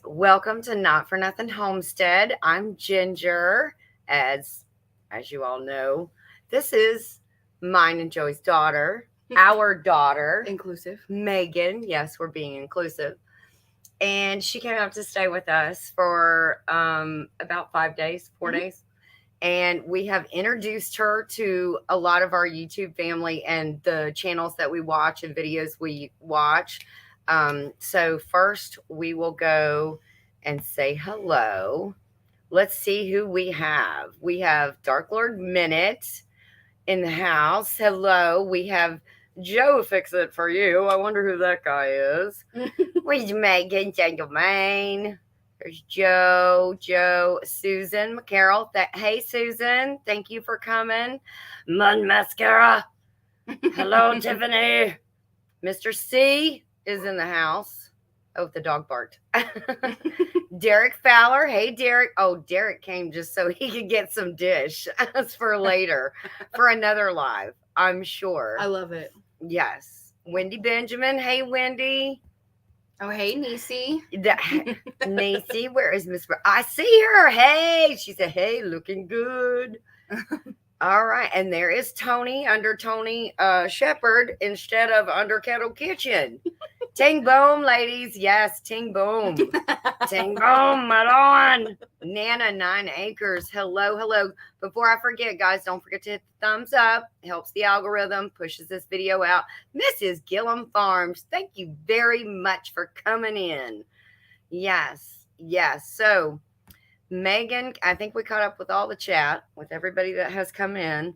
Welcome to Not for Nothing Homestead. I'm Ginger, as you all know. This is mine and Joey's daughter, our daughter, Inclusive. Megan. Yes, we're being inclusive. And she came up to stay with us for about 5 days, 4 days. And we have introduced her to a lot of our YouTube family and the channels that we watch and videos we watch. So, first, we will go and say hello. Let's see who we have. We have Dark Lord Minute in the house. Hello. We have Joe Fix It For You. I wonder who that guy is. Where's Megan, gentlemen? There's Joe, Susan, McCarroll. Hey, Susan, thank you for coming. Mud Mascara. Hello, Tiffany. Mr. C is in the house. Oh, the dog barked. Derek Fowler. Hey, Derek. Oh, Derek came just so he could get some dish. That's for later, for another live, I'm sure. I love it. Yes. Wendy Benjamin. Hey, Wendy. Oh, hey, Niecy. Nancy, where is Miss? I see her. Hey, she said, "Hey, looking good." All right, and there is Tony under Tony Shepherd instead of under Kettle Kitchen. Ting boom, ladies. Yes, ting boom. Ting boom, Malone. Nana 9 Acres. Hello. Before I forget, guys, don't forget to hit the thumbs up. It helps the algorithm, pushes this video out. Mrs. Gillum Farms, thank you very much for coming in. Yes. So, Megan, I think we caught up with all the chat with everybody that has come in.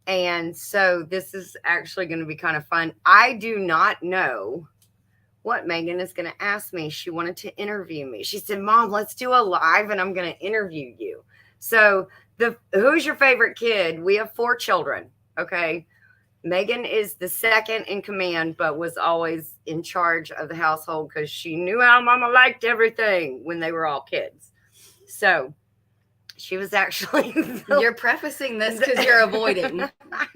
And so this is actually going to be kind of fun. I do not know what Megan is going to ask me. She wanted to interview me. She said, "Mom, let's do a live and I'm going to interview you." So, who's your favorite kid? We have 4 children. Okay. Megan is the second in command, but was always in charge of the household because she knew how Mama liked everything when they were all kids. So, she was actually. You're prefacing this because you're avoiding.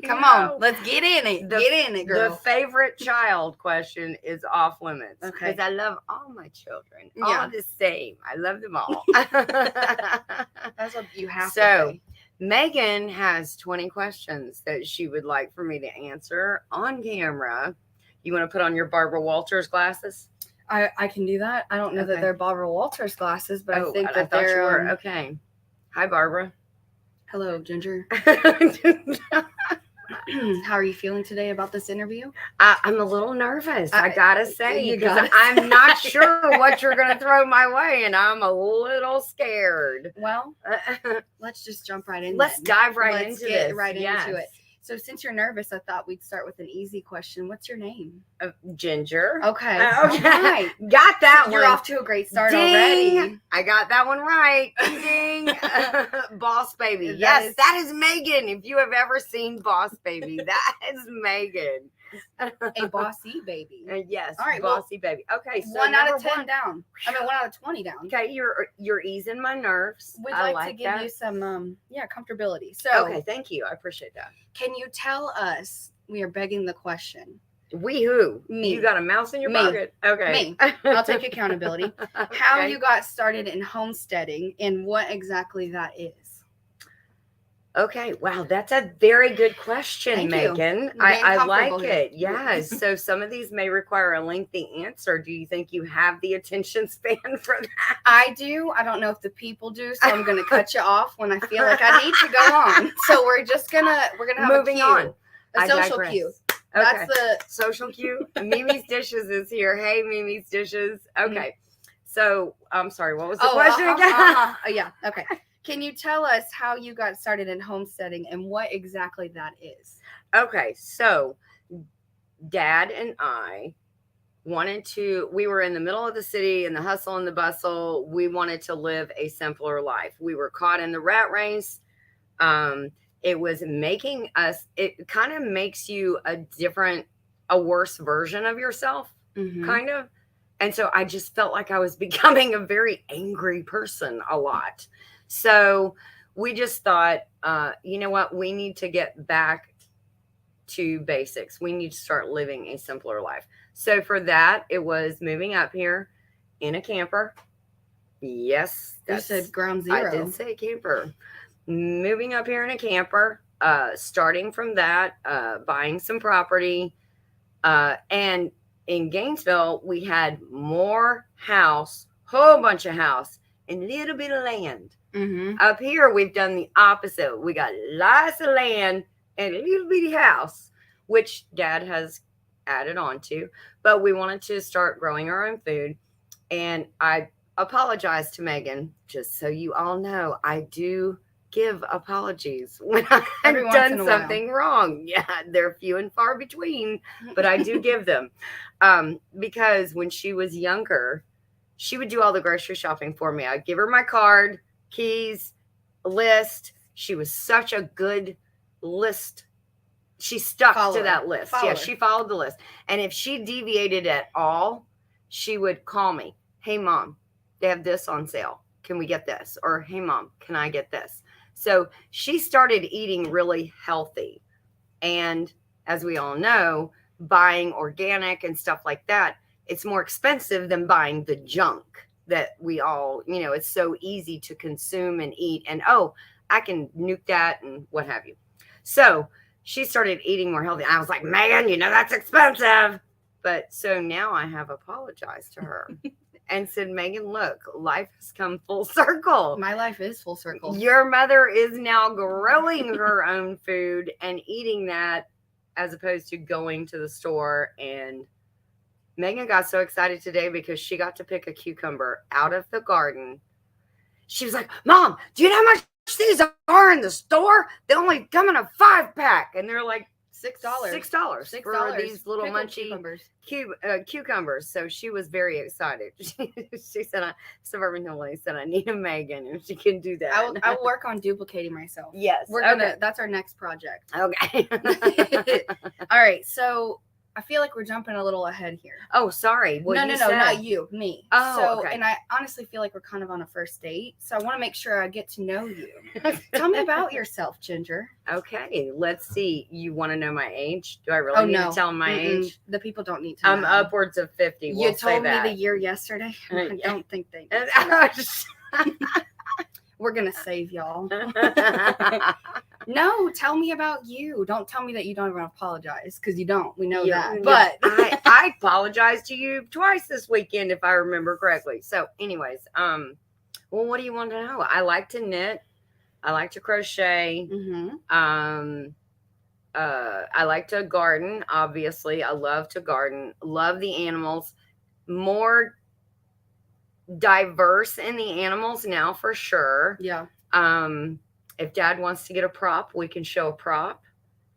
Come on, let's get in it. Get in it, girl. The favorite child question is off limits. Okay. Because I love all my children. All the same. I love them all. That's what you have to say. Megan has 20 questions that she would like for me to answer on camera. You want to put on your Barbara Walters glasses? I can do that. I don't know that they're Barbara Walters glasses, but I think that thought they're. You were. Okay. Hi, Barbara. Hello, Ginger. How are you feeling today about this interview? I'm a little nervous, I gotta say, because I'm not sure what you're gonna throw my way, and I'm a little scared. Well, let's just jump right in. Let's dive right into this. Right into it. So since you're nervous, I thought we'd start with an easy question. What's your name? Ginger. Okay. Right. Got that one. You're off to a great start already. I got that one right. Ding. Boss Baby. That is Megan. If you have ever seen Boss Baby, that is Megan. A bossy baby. Yes. All right. Bossy baby. Okay. So 1 out of 10 down. 1 out of 20 down. Okay. You're easing my nerves. We'd like to give you some comfortability. So okay. Thank you. I appreciate that. Can you tell us? We are begging the question. We who? Me. You got a mouse in your pocket? Okay. Me. I'll take accountability. Okay. How you got started in homesteading and what exactly that is. Okay. Wow. That's a very good question, Megan. I like it. Yes. So some of these may require a lengthy answer. Do you think you have the attention span for that? I do. I don't know if the people do. So I'm going to cut you off when I feel like I need to go on. So we're going to have moving on. A social cue. That's the social cue. Mimi's Dishes is here. Hey, Mimi's Dishes. Okay. So I'm sorry. What was the question again? Yeah. Okay. Can you tell us how you got started in homesteading and what exactly that is? Okay, so Dad and I we were in the middle of the city in the hustle and the bustle. We wanted to live a simpler life. We were caught in the rat race. It was it kind of makes you a worse version of yourself, kind of. And so I just felt like I was becoming a very angry person a lot. So we just thought, you know what? We need to get back to basics. We need to start living a simpler life. So for that, it was moving up here in a camper Yes, You said ground zero. I did say camper. Moving up here in a camper, starting from that, buying some property, and in Gainesville, we had more house, whole bunch of house, and a little bit of land. Mm-hmm. Up here, we've done the opposite. We got lots of land and a little bitty house, which Dad has added on to. But we wanted to start growing our own food. And I apologize to Megan, just so you all know, I do give apologies when I've Every once in done a while. something wrong. Yeah, they're few and far between, but I do give them. Because when she was younger, she would do all the grocery shopping for me. I'd give her my card, keys, list. She was such a good list. She stuck Follower. to that list. Follower. Yeah, she followed the list. And if she deviated at all, she would call me. Hey, Mom, they have this on sale. Can we get this? Or, hey, Mom, can I get this? So she started eating really healthy. And as we all know, buying organic and stuff like that, it's more expensive than buying the junk that we all, it's so easy to consume and eat. And, oh, I can nuke that and what have you. So she started eating more healthy. I was like, Megan, that's expensive. But so now I have apologized to her and said, Megan, look, life has come full circle. My life is full circle. Your mother is now growing her own food and eating that as opposed to going to the store. And Megan got so excited today because she got to pick a cucumber out of the garden. She was like, Mom, do you know how much these are in the store? They only come in a 5-pack. And they're like $6. $6 for these little Pickled munchy cucumbers. So she was very excited. She said, I need a Megan if she can do that. I will work on duplicating myself. Yes. That's our next project. Okay. All right. So I feel like we're jumping a little ahead here. Oh, sorry. No, not you, me. Oh, okay. And I honestly feel like we're kind of on a first date. So I want to make sure I get to know you. Tell me about yourself, Ginger. Okay, let's see. You want to know my age? Do I really need to tell them my age? The people don't need to know. I'm upwards of 50. You told me the year yesterday. I don't think they need to. We're going to save y'all. No, tell me about you. Don't tell me that you don't even apologize, because you don't. We know that. But I apologized to you twice this weekend, if I remember correctly. So anyways, well, what do you want to know? I like to knit. I like to crochet. Mm-hmm. I like to garden, obviously. I love to garden. Love the animals. More diverse in the animals now, for sure. Yeah. If Dad wants to get a prop, we can show a prop.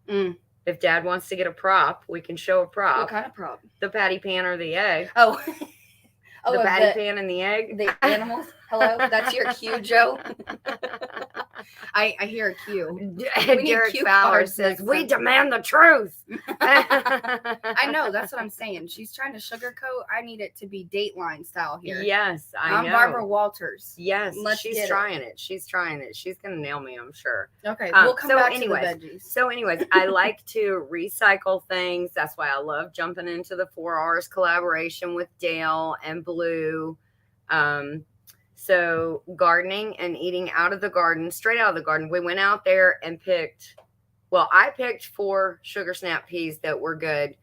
Mm. If Dad wants to get a prop, we can show a prop. What kind of prop? The patty pan or the egg. Oh. The patty pan and the egg. The animals. Hello, that's your cue, Joe. I hear a cue. Derek Fowler says, "We demand the truth." I know, that's what I'm saying. She's trying to sugarcoat. I need it to be Dateline style here. Yes, I'm Barbara Walters. Yes, she's trying it. She's trying it. She's gonna nail me, I'm sure. Okay, we'll come back to the veggies. So anyways, I like to recycle things. That's why I love jumping into the 4 R's collaboration with Dale and Blue. So gardening and eating out of the garden, straight out of the garden. We went out there and I picked 4 sugar snap peas that were good,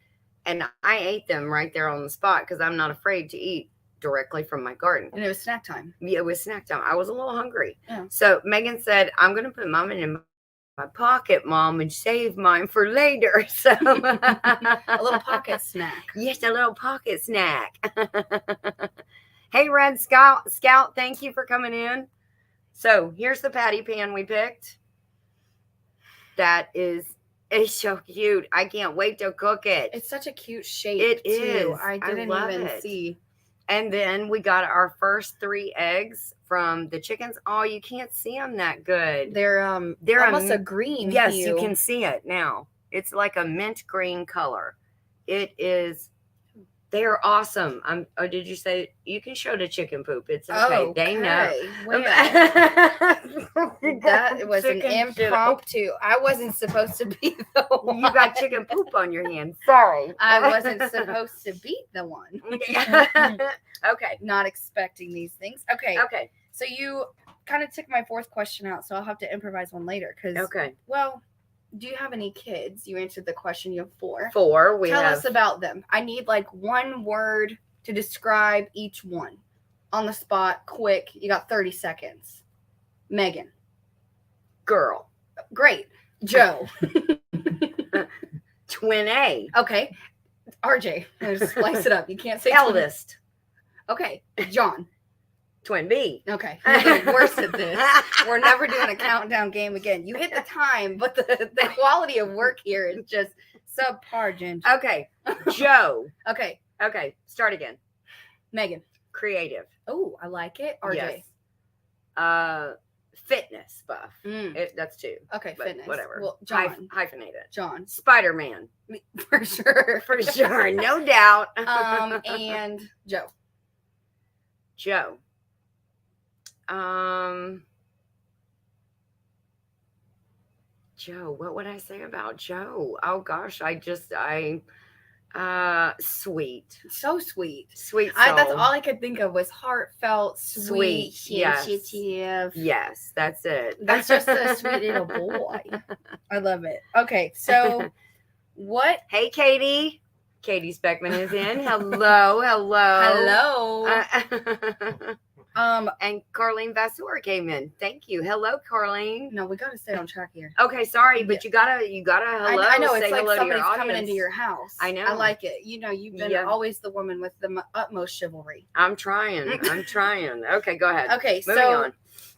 and I ate them right there on the spot because I'm not afraid to eat directly from my garden. And it was snack time. Yeah, it was snack time. I was a little hungry. Yeah. So Megan said, I'm going to put mine in my pocket, Mom, and save mine for later. So a little pocket snack. Yes, a little pocket snack. Hey, Red Scout, thank you for coming in. So here's the patty pan we picked. It's so cute. I can't wait to cook it. It's such a cute shape. It too. is. I didn't even see. And then we got our first 3 eggs from the chickens. Oh, you can't see them that good. They're almost a green. Yes, hue. you can see it now. It's like a mint green color. It is They are awesome. Oh, did you say you can show the chicken poop? It's okay. They know. Well, that was an Chicken shit. impromptu. I wasn't supposed to be the one. You got chicken poop on your hands. Sorry. I wasn't supposed to be the one. Okay. Not expecting these things. Okay. Okay. So you kind of took my fourth question out, so I'll have to improvise one later. Okay. Well, do you have any kids? You answered the question. You have 4. 4. Tell us about them. I need like one word to describe each one. On the spot, quick. You got 30 seconds. Megan. Girl. Great. Joe. Twin A. Okay. RJ. Just slice it up. You can't say Eldest. Okay. John. Twin B. Okay. You're getting worse at this. We're never doing a countdown game again. You hit the time, but the quality of work here is just subpar, Ginger. Okay. Joe. Okay. Okay. Start again. Megan. Creative. Oh, I like it. RJ. Yes. Fitness buff. Mm. That's 2. Okay, But fitness. whatever. Well, John. Hyphenated. John. Spider-Man. For sure. For sure. No doubt. And Joe. Joe. Joe, what would I say about Joe? Oh gosh, sweet. So sweet. Sweet soul. That's all I could think of was heartfelt, sweet, Yes. sensitive. Yes, that's it. That's just a sweet little boy. I love it. Okay, so what? Hey, Katie. Katie Speckman is in. Hello. And Carlene Vasseur came in. Thank you. Hello, Carlene. No, we gotta stay on track here. Okay, sorry, but you gotta hello. I know, say it's like hello somebody's to your coming audience. into your house. I know. I like it. You know, you've been always the woman with the utmost chivalry. I'm trying. Okay, go ahead. Okay, Moving so on.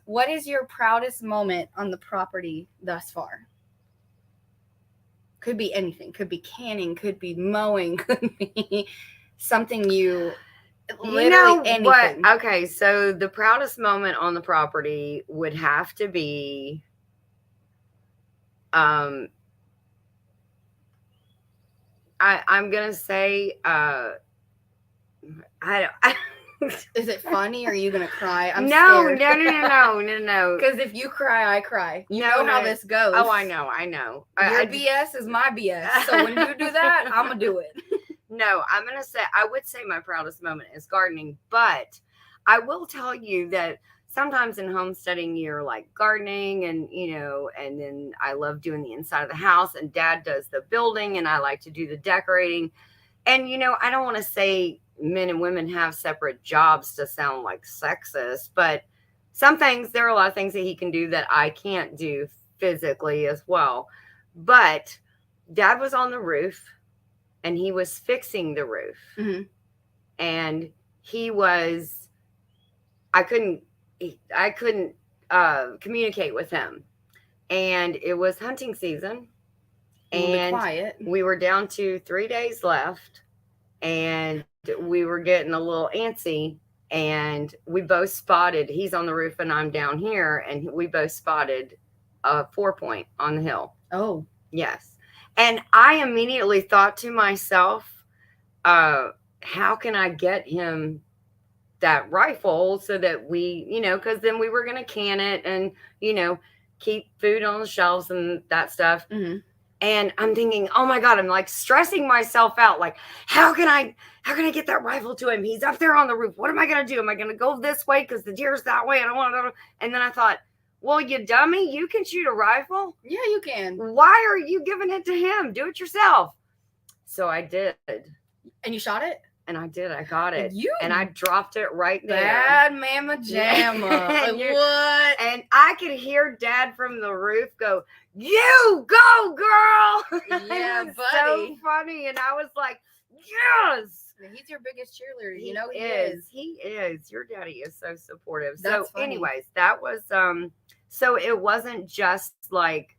what is your proudest moment on the property thus far? Could be anything. Could be canning. Could be mowing. Could be something you. Literally anything. What? Okay, so the proudest moment on the property would have to be, I'm gonna say, I don't. Is it funny or are you gonna cry? I'm No. Because if you cry, I cry. You know how this goes. Oh, I know. Your BS is my BS. So when you do that, I'm gonna do it. No, I'm gonna say I would say my proudest moment is gardening, but I will tell you that sometimes in homesteading you're like gardening and and then I love doing the inside of the house and Dad does the building and I like to do the decorating. And I don't want to say men and women have separate jobs to sound like sexist, but there are a lot of things that he can do that I can't do physically as well. But Dad was on the roof and he was fixing the roof. Mm-hmm. And I couldn't communicate with him. And it was hunting season. And quiet. We were down to 3 days left. And we were getting a little antsy. And we both spotted, he's on the roof and I'm down here. And we both spotted a 4-point on the hill. Oh. Yes. And I immediately thought to myself, how can I get him that rifle so that we, because then we were going to can it and, keep food on the shelves and that stuff. Mm-hmm. And I'm thinking, oh my God, I'm like stressing myself out. Like, how can I get that rifle to him? He's up there on the roof. What am I going to do? Am I going to go this way? Because the deer's that way. I don't want to. And then I thought, well, you dummy, you can shoot a rifle. Yeah, you can. Why are you giving it to him? Do it yourself. So I did. And you shot it? And I did. I got it. And I dropped it right there. Bad mama jamma. Like, what? And I could hear Dad from the roof go, "You go, girl!" Yeah, it was buddy. so funny. And I was like, yes. He's your biggest cheerleader. He is. He is. Your daddy is so supportive. That's so funny. anyways, that was so it wasn't just like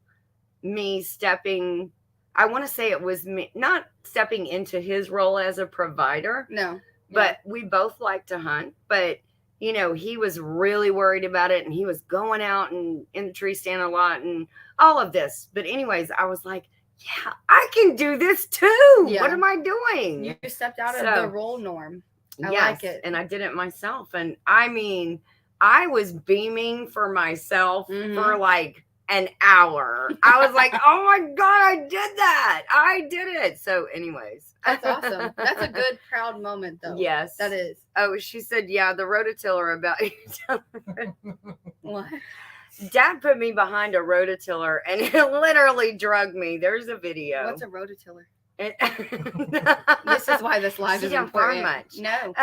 me stepping. I want to say it was me not stepping into his role as a provider. No. But we both like to hunt. But he was really worried about it and he was going out and in the tree stand a lot and all of this. But anyways, I was like, yeah, I can do this too. Yeah. What am I doing? You stepped out of So, the role norm. I yes, like it. and I did it myself. And I mean, I was beaming for myself for like an hour. I was like, oh my God, I did that. I did it. So, anyways. That's awesome. That's a good, proud moment, though. Yes. That is. Oh, she said, yeah, the rototiller about What? Dad put me behind a rototiller and it literally drugged me. There's a video. What's a rototiller? This This is why this live is don't farm important. much. No.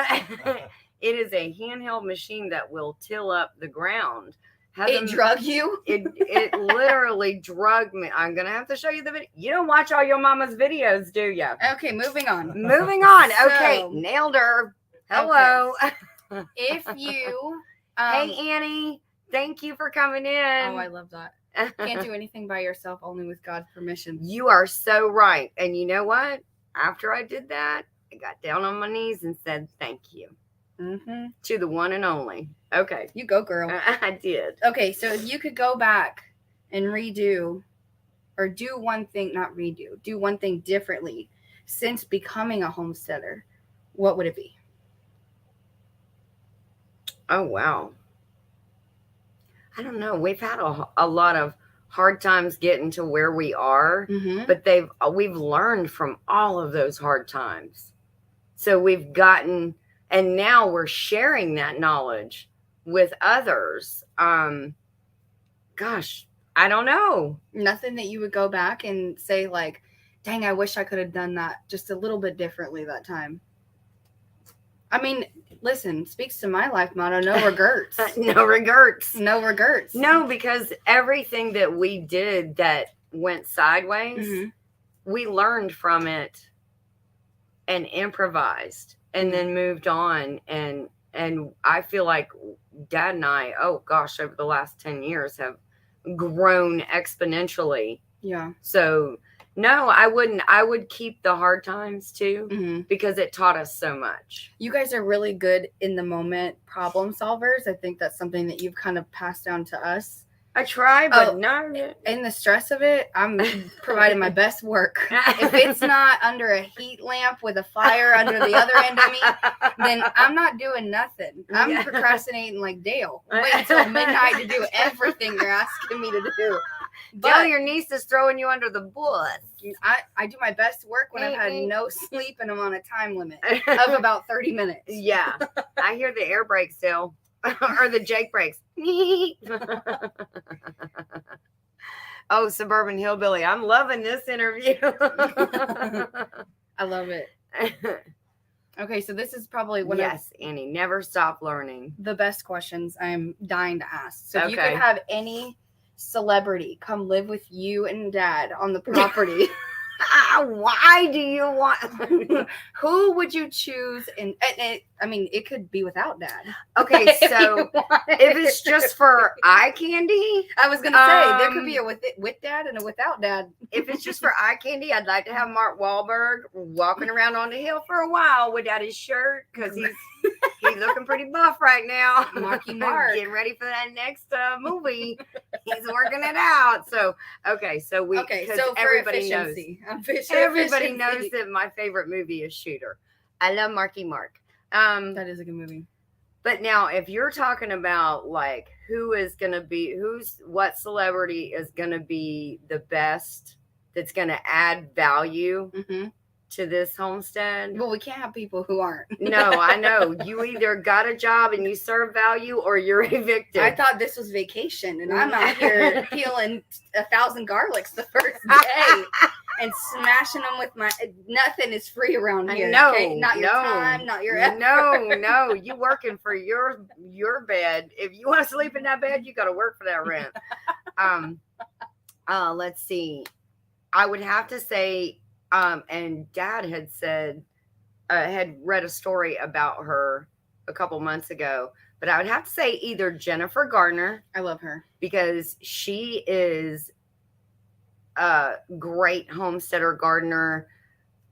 It is a handheld machine that will till up the ground. It drug you? It literally drugged me. I'm gonna have to show you the video. You don't watch all your mama's videos, do you? Okay, moving on. Moving on. So- Okay, nailed her. Hello. If you Hey Annie, thank you for coming in. oh, I love that. Can't do anything by yourself, only with God's permission. You are so right. And you know what? After I did that, I got down on my knees and said thank you to the one and only. Okay. You go, girl. I did. Okay, so if you could go back and redo or do one thing, not redo, do one thing differently since becoming a homesteader, what would it be? Oh, wow. I don't know. We've had a lot of hard times getting to where we are, but we've learned from all of those hard times. So we've gotten, and now we're sharing that knowledge with others. Gosh, I don't know. Nothing that you would go back and say like, dang, I wish I could have done that just a little bit differently that time. I mean, listen, speaks to my life motto, no regrets. No regrets. No regrets. No, because everything that we did that went sideways, we learned from it and improvised and then moved on. And I feel like Dad and I, oh gosh, over the last 10 years have grown exponentially. Yeah. So no, I wouldn't. I would keep the hard times too because it taught us so much. You guys are really good in the moment problem solvers. I think that's something that you've kind of passed down to us. I try, but no. In the stress of it, I'm providing my best work. If it's not under a heat lamp with a fire under the other end of me, then I'm not doing nothing. I'm procrastinating like Dale. Wait until midnight to do everything you're asking me to do. Dale, your niece is throwing you under the bus. I do my best work when I've had no sleep and I'm on a time limit of about 30 minutes. Yeah. I hear the air brakes still. Or the Jake brakes. Oh, Suburban Hillbilly. I'm loving this interview. I love it. Okay, so this is probably one of Annie, never stop learning. the best questions I'm dying to ask. So if you could have any celebrity come live with you and Dad on the property, why do you want who would you choose? And I mean, it could be without Dad. Okay, so if it's just for eye candy, I was gonna say there could be a with Dad and a without Dad. If it's just for eye candy, I'd like to have Mark Wahlberg walking around on the hill for a while without his shirt because he's looking pretty buff right now. Marky Mark, getting ready for that next movie. He's working it out. So so everybody knows. Everybody knows that my favorite movie is Shooter. I love Marky Mark. That is a good movie. But now, if you're talking about like what celebrity is gonna be the best that's gonna add value to this homestead. Well, we can't have people who aren't. No, I know. You either got a job and you serve value or you're evicted. I thought this was vacation and I'm out here peeling 1,000 garlics the first day and smashing them with my, nothing is free around here. No, okay? Not your time, not your effort. No, you working for your bed. If you want to sleep in that bed, you got to work for that rent. Let's see. I would have to say, and Dad had said, had read a story about her a couple months ago, but I would have to say either Jennifer Gardner. I love her. Because she is a great homesteader, gardener,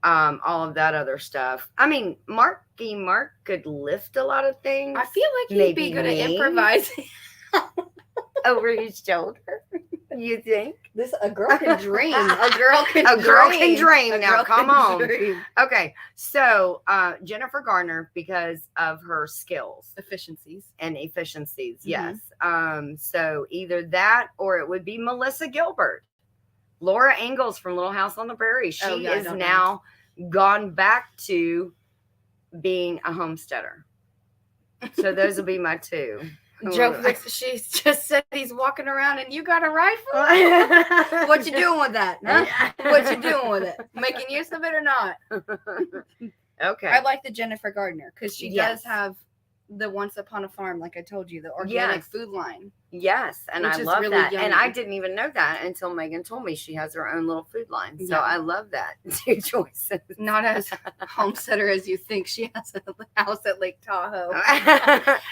all of that other stuff. I mean, Marky Mark could lift a lot of things. I feel like he'd be good at improvising. Over his shoulder, you think? A girl can dream. A girl can A girl can dream. A Now, girl come can on. dream. Okay, so Jennifer Garner, because of her skills Efficiencies. and efficiencies, Mhm. yes. So either that or it would be Melissa Gilbert. Laura Ingalls from Little House on the Prairie. She Oh, yeah, I is don't now gone back to being a homesteader. So those will be my two. Joe Fix, she just said he's walking around and you got a rifle? What you doing with that? Huh? What you doing with it? Making use of it or not? Okay. I like the Jennifer Gardner because she Yes. does have the Once Upon a Farm, like I told you, the organic Yes. food line. Yes, and Which I is love really that. yummy. And I didn't even know that until Megan told me she has her own little food line. So Yeah. I love that. Two choices. Not as homesteader as you think. She has a house at Lake Tahoe.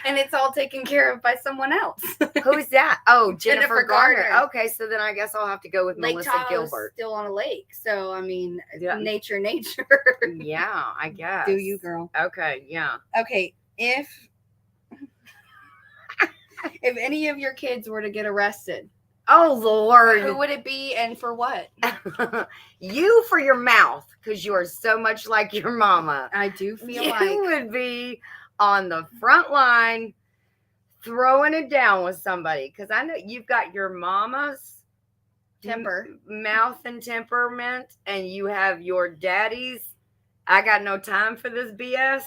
And it's all taken care of by someone else. Who's that? Oh, Jennifer Jennifer Garner. Garner. Okay, so then I guess I'll have to go with Lake Melissa Tahoe's Gilbert. still on a lake. So, I mean, Yeah. nature. Yeah, I guess. Do you, girl? Okay, yeah. Okay, if any of your kids were to get arrested, Oh, Lord. who would it be and for what? You for your mouth, because you are so much like your mama. I do feel You like would be on the front line throwing it down with somebody, because I know you've got your mama's temper. mouth and temperament, and you have your daddy's I got no time for this BS.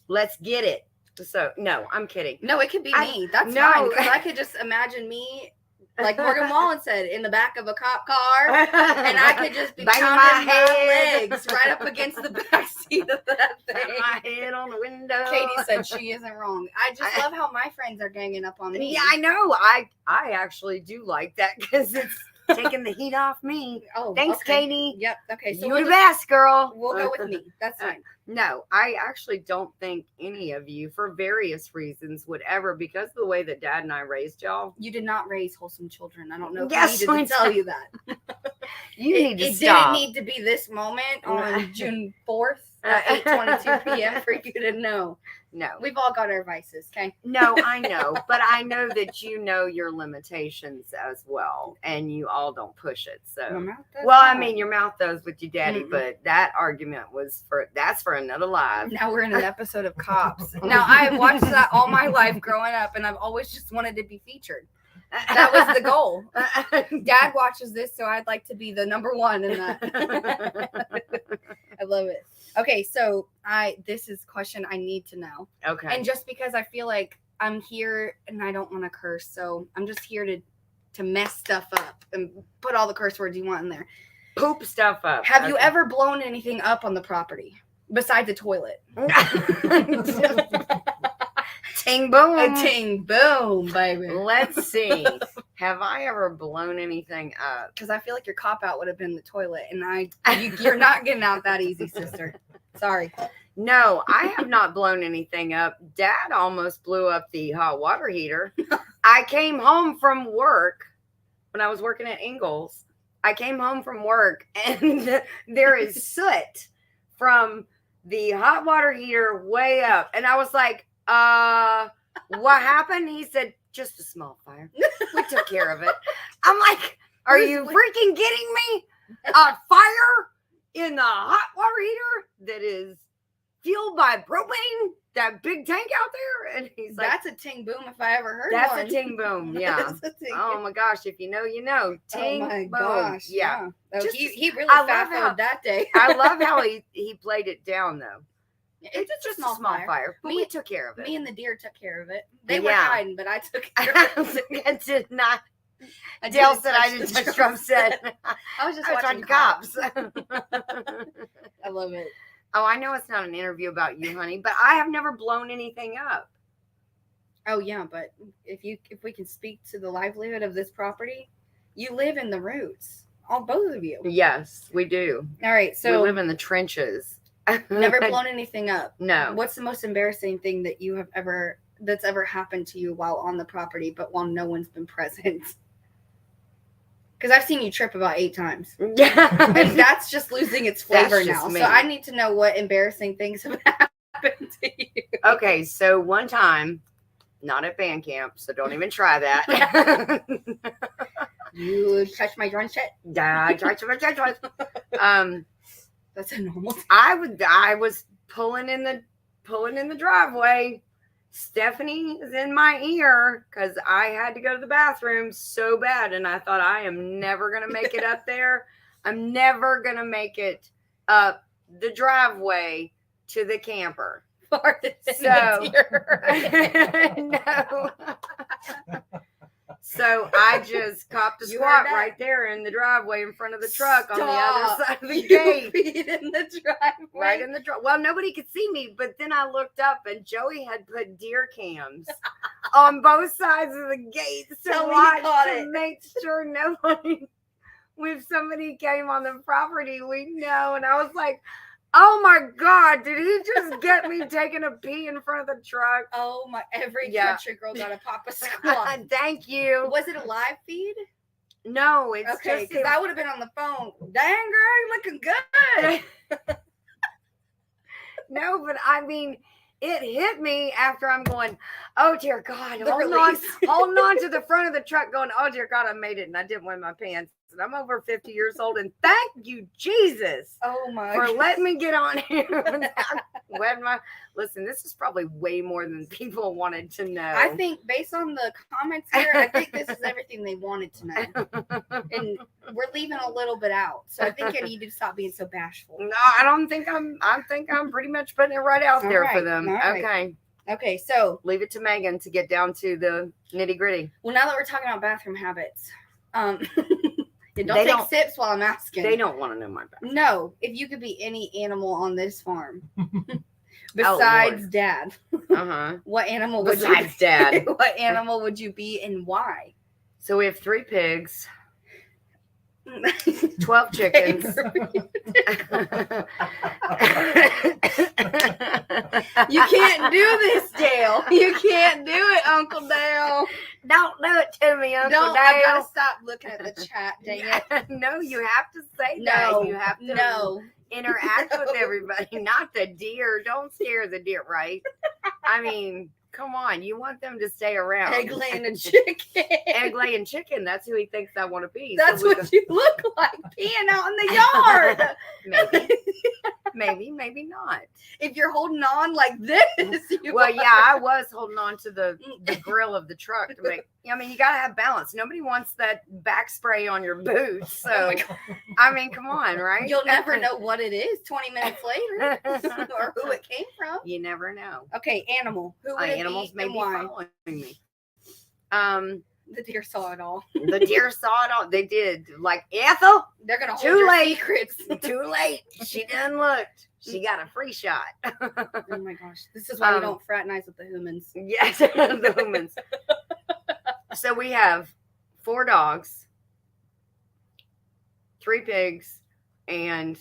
Let's get it. So no, I'm kidding. No, it could be me. That's no. fine, because I could just imagine me, like Morgan Wallen said, in the back of a cop car, and I could just be Banging pounding my head. legs right up against the back seat of that thing. My head on the window. Katie said she isn't wrong. I just love how my friends are ganging up on me. Yeah, I know. I actually do like that because it's taking the heat off me. Oh, Thanks, okay. Katie. Yep. Okay. So You're the best, girl. we'll go with me. That's fine. No, I actually don't think any of you, for various reasons, would ever, because of the way that Dad and I raised y'all. You did not raise wholesome children. I don't know if Yes, I needed to I tell you that. You need to It stop. didn't need to be this moment on June 4th at 8:22 p.m. for you to know. No, We've all got our vices, okay? no, I know, but I know that you know your limitations as well, and you all don't push it. My So, mouth does well, I not. mean, your mouth does with your daddy, Mm-mm. but that argument was that's for another live. Now we're in an episode of Cops. Now, I've watched that all my life growing up, and I've always just wanted to be featured. That was the goal. Dad watches this, so I'd like to be the number one in that. I love it. Okay, so this is a question I need to know. Okay. And just because I feel like I'm here and I don't want to curse, so I'm just here to mess stuff up and put all the curse words you want in there. Poop stuff up. Have you Okay. ever blown anything up on the property besides a toilet? Ting boom. A ting boom, baby. Let's see. Have I ever blown anything up? Because I feel like your cop out would have been the toilet, and you're not getting out that easy, sister. Sorry. No, I have not blown anything up. Dad almost blew up the hot water heater. I came home from work when I was working at Ingalls. I came home from work and there is soot from the hot water heater way up. And I was like, what happened? He said, just a small fire. We took care of it. I'm like, are you freaking kidding me? A fire in the hot water heater that is fueled by propane? That big tank out there? And he's like, That's a ting boom if I ever heard that's one. a ting boom. Yeah. That's a ting Oh boom. my gosh. If you know, you know. Ting Oh my boom. gosh. Yeah. Oh, Just- he really I love fat how- filled that day. I love how he played it down though. It's Just a small fire. But Me- we took care of it. Me and the deer took care of it. They were Yeah. hiding, but I took care of it. I did not. I Dale didn't said I touch didn't the touch Trump said. I was just I was watching watching cops. I love it. Oh, I know it's not an interview about you, honey, but I have never blown anything up. Oh yeah, but if we can speak to the livelihood of this property, you live in the roots. Both of you. Yes, we do. All right, We so live in the trenches. never blown anything up. No. What's the most embarrassing thing that you have that's ever happened to you while on the property, but while no one's been present? Because I've seen you trip about 8 times. Yeah. And that's just losing its That's flavor just now. me. So I need to know what embarrassing things have happened to you. Okay, so one time, not at band camp, so don't even try that. You touch my joint shit. That's a normal thing. I was pulling in the driveway. Stephanie is in my ear because I had to go to the bathroom so bad, and I thought I am never gonna make it up there. I'm never gonna make it up the driveway to the camper. So no. So I just copped a squat right there in the driveway in front of the truck on the other side of the gate. In the driveway. Right in the driveway. Well, nobody could see me, but then I looked up and Joey had put deer cams on both sides of the gate to make sure nobody, if somebody came on the property, we know. And I was like, oh my God, did he just get me taking a pee in front of the truck? Oh my, every country girl got a Papa Squat. Thank you. Was it a live feed? No, it's okay, just because I would have been on the phone. Dang girl, you looking good. No, but I mean, it hit me after I'm going, oh dear God, holding on to the front of the truck going, oh dear God, I made it and I didn't wet my pants. And I'm over 50 years old, and thank you, Jesus, for letting me get on here without wetting my. Listen, this is probably way more than people wanted to know. I think based on the comments here, I think this is everything they wanted to know, and we're leaving a little bit out. So I think I need to stop being so bashful. No, I don't think I think I'm pretty much putting it right out there for them. Right. Okay, so leave it to Megan to get down to the nitty gritty. Well, now that we're talking about bathroom habits, don't take sips while I'm asking. They don't want to know my bathroom. No, if you could be any animal on this farm besides Dad, what animal would you be? Dad? What animal would you be and why? So we have 3 pigs, 12 chickens. You can't do this, Dale. You can't do it, Uncle Dale. Don't do it to me, Uncle Dale. I gotta stop looking at the chat, dang it. No, you have to say that. You have to interact with everybody, not the deer. Don't scare the deer, right? I mean, come on. You want them to stay around. Egg-laying a chicken. Egg-laying chicken. That's who he thinks I want to be. That's what you look like, peeing out in the yard. Maybe not. If you're holding on like this, I was holding on to the grill of the truck to make. I mean, you gotta have balance. Nobody wants that back spray on your boots. So, I mean, come on, right? You'll never know what it is 20 minutes later, or who it came from. You never know. Okay, animal. Who would animals may be following me. The deer saw it all. The deer saw it all. They did. Like Ethel, they're gonna hold your secrets. Too late. She done looked. She got a free shot. Oh my gosh. This is why we don't fraternize with the humans. Yes, the humans. So we have 4 dogs, 3 pigs, and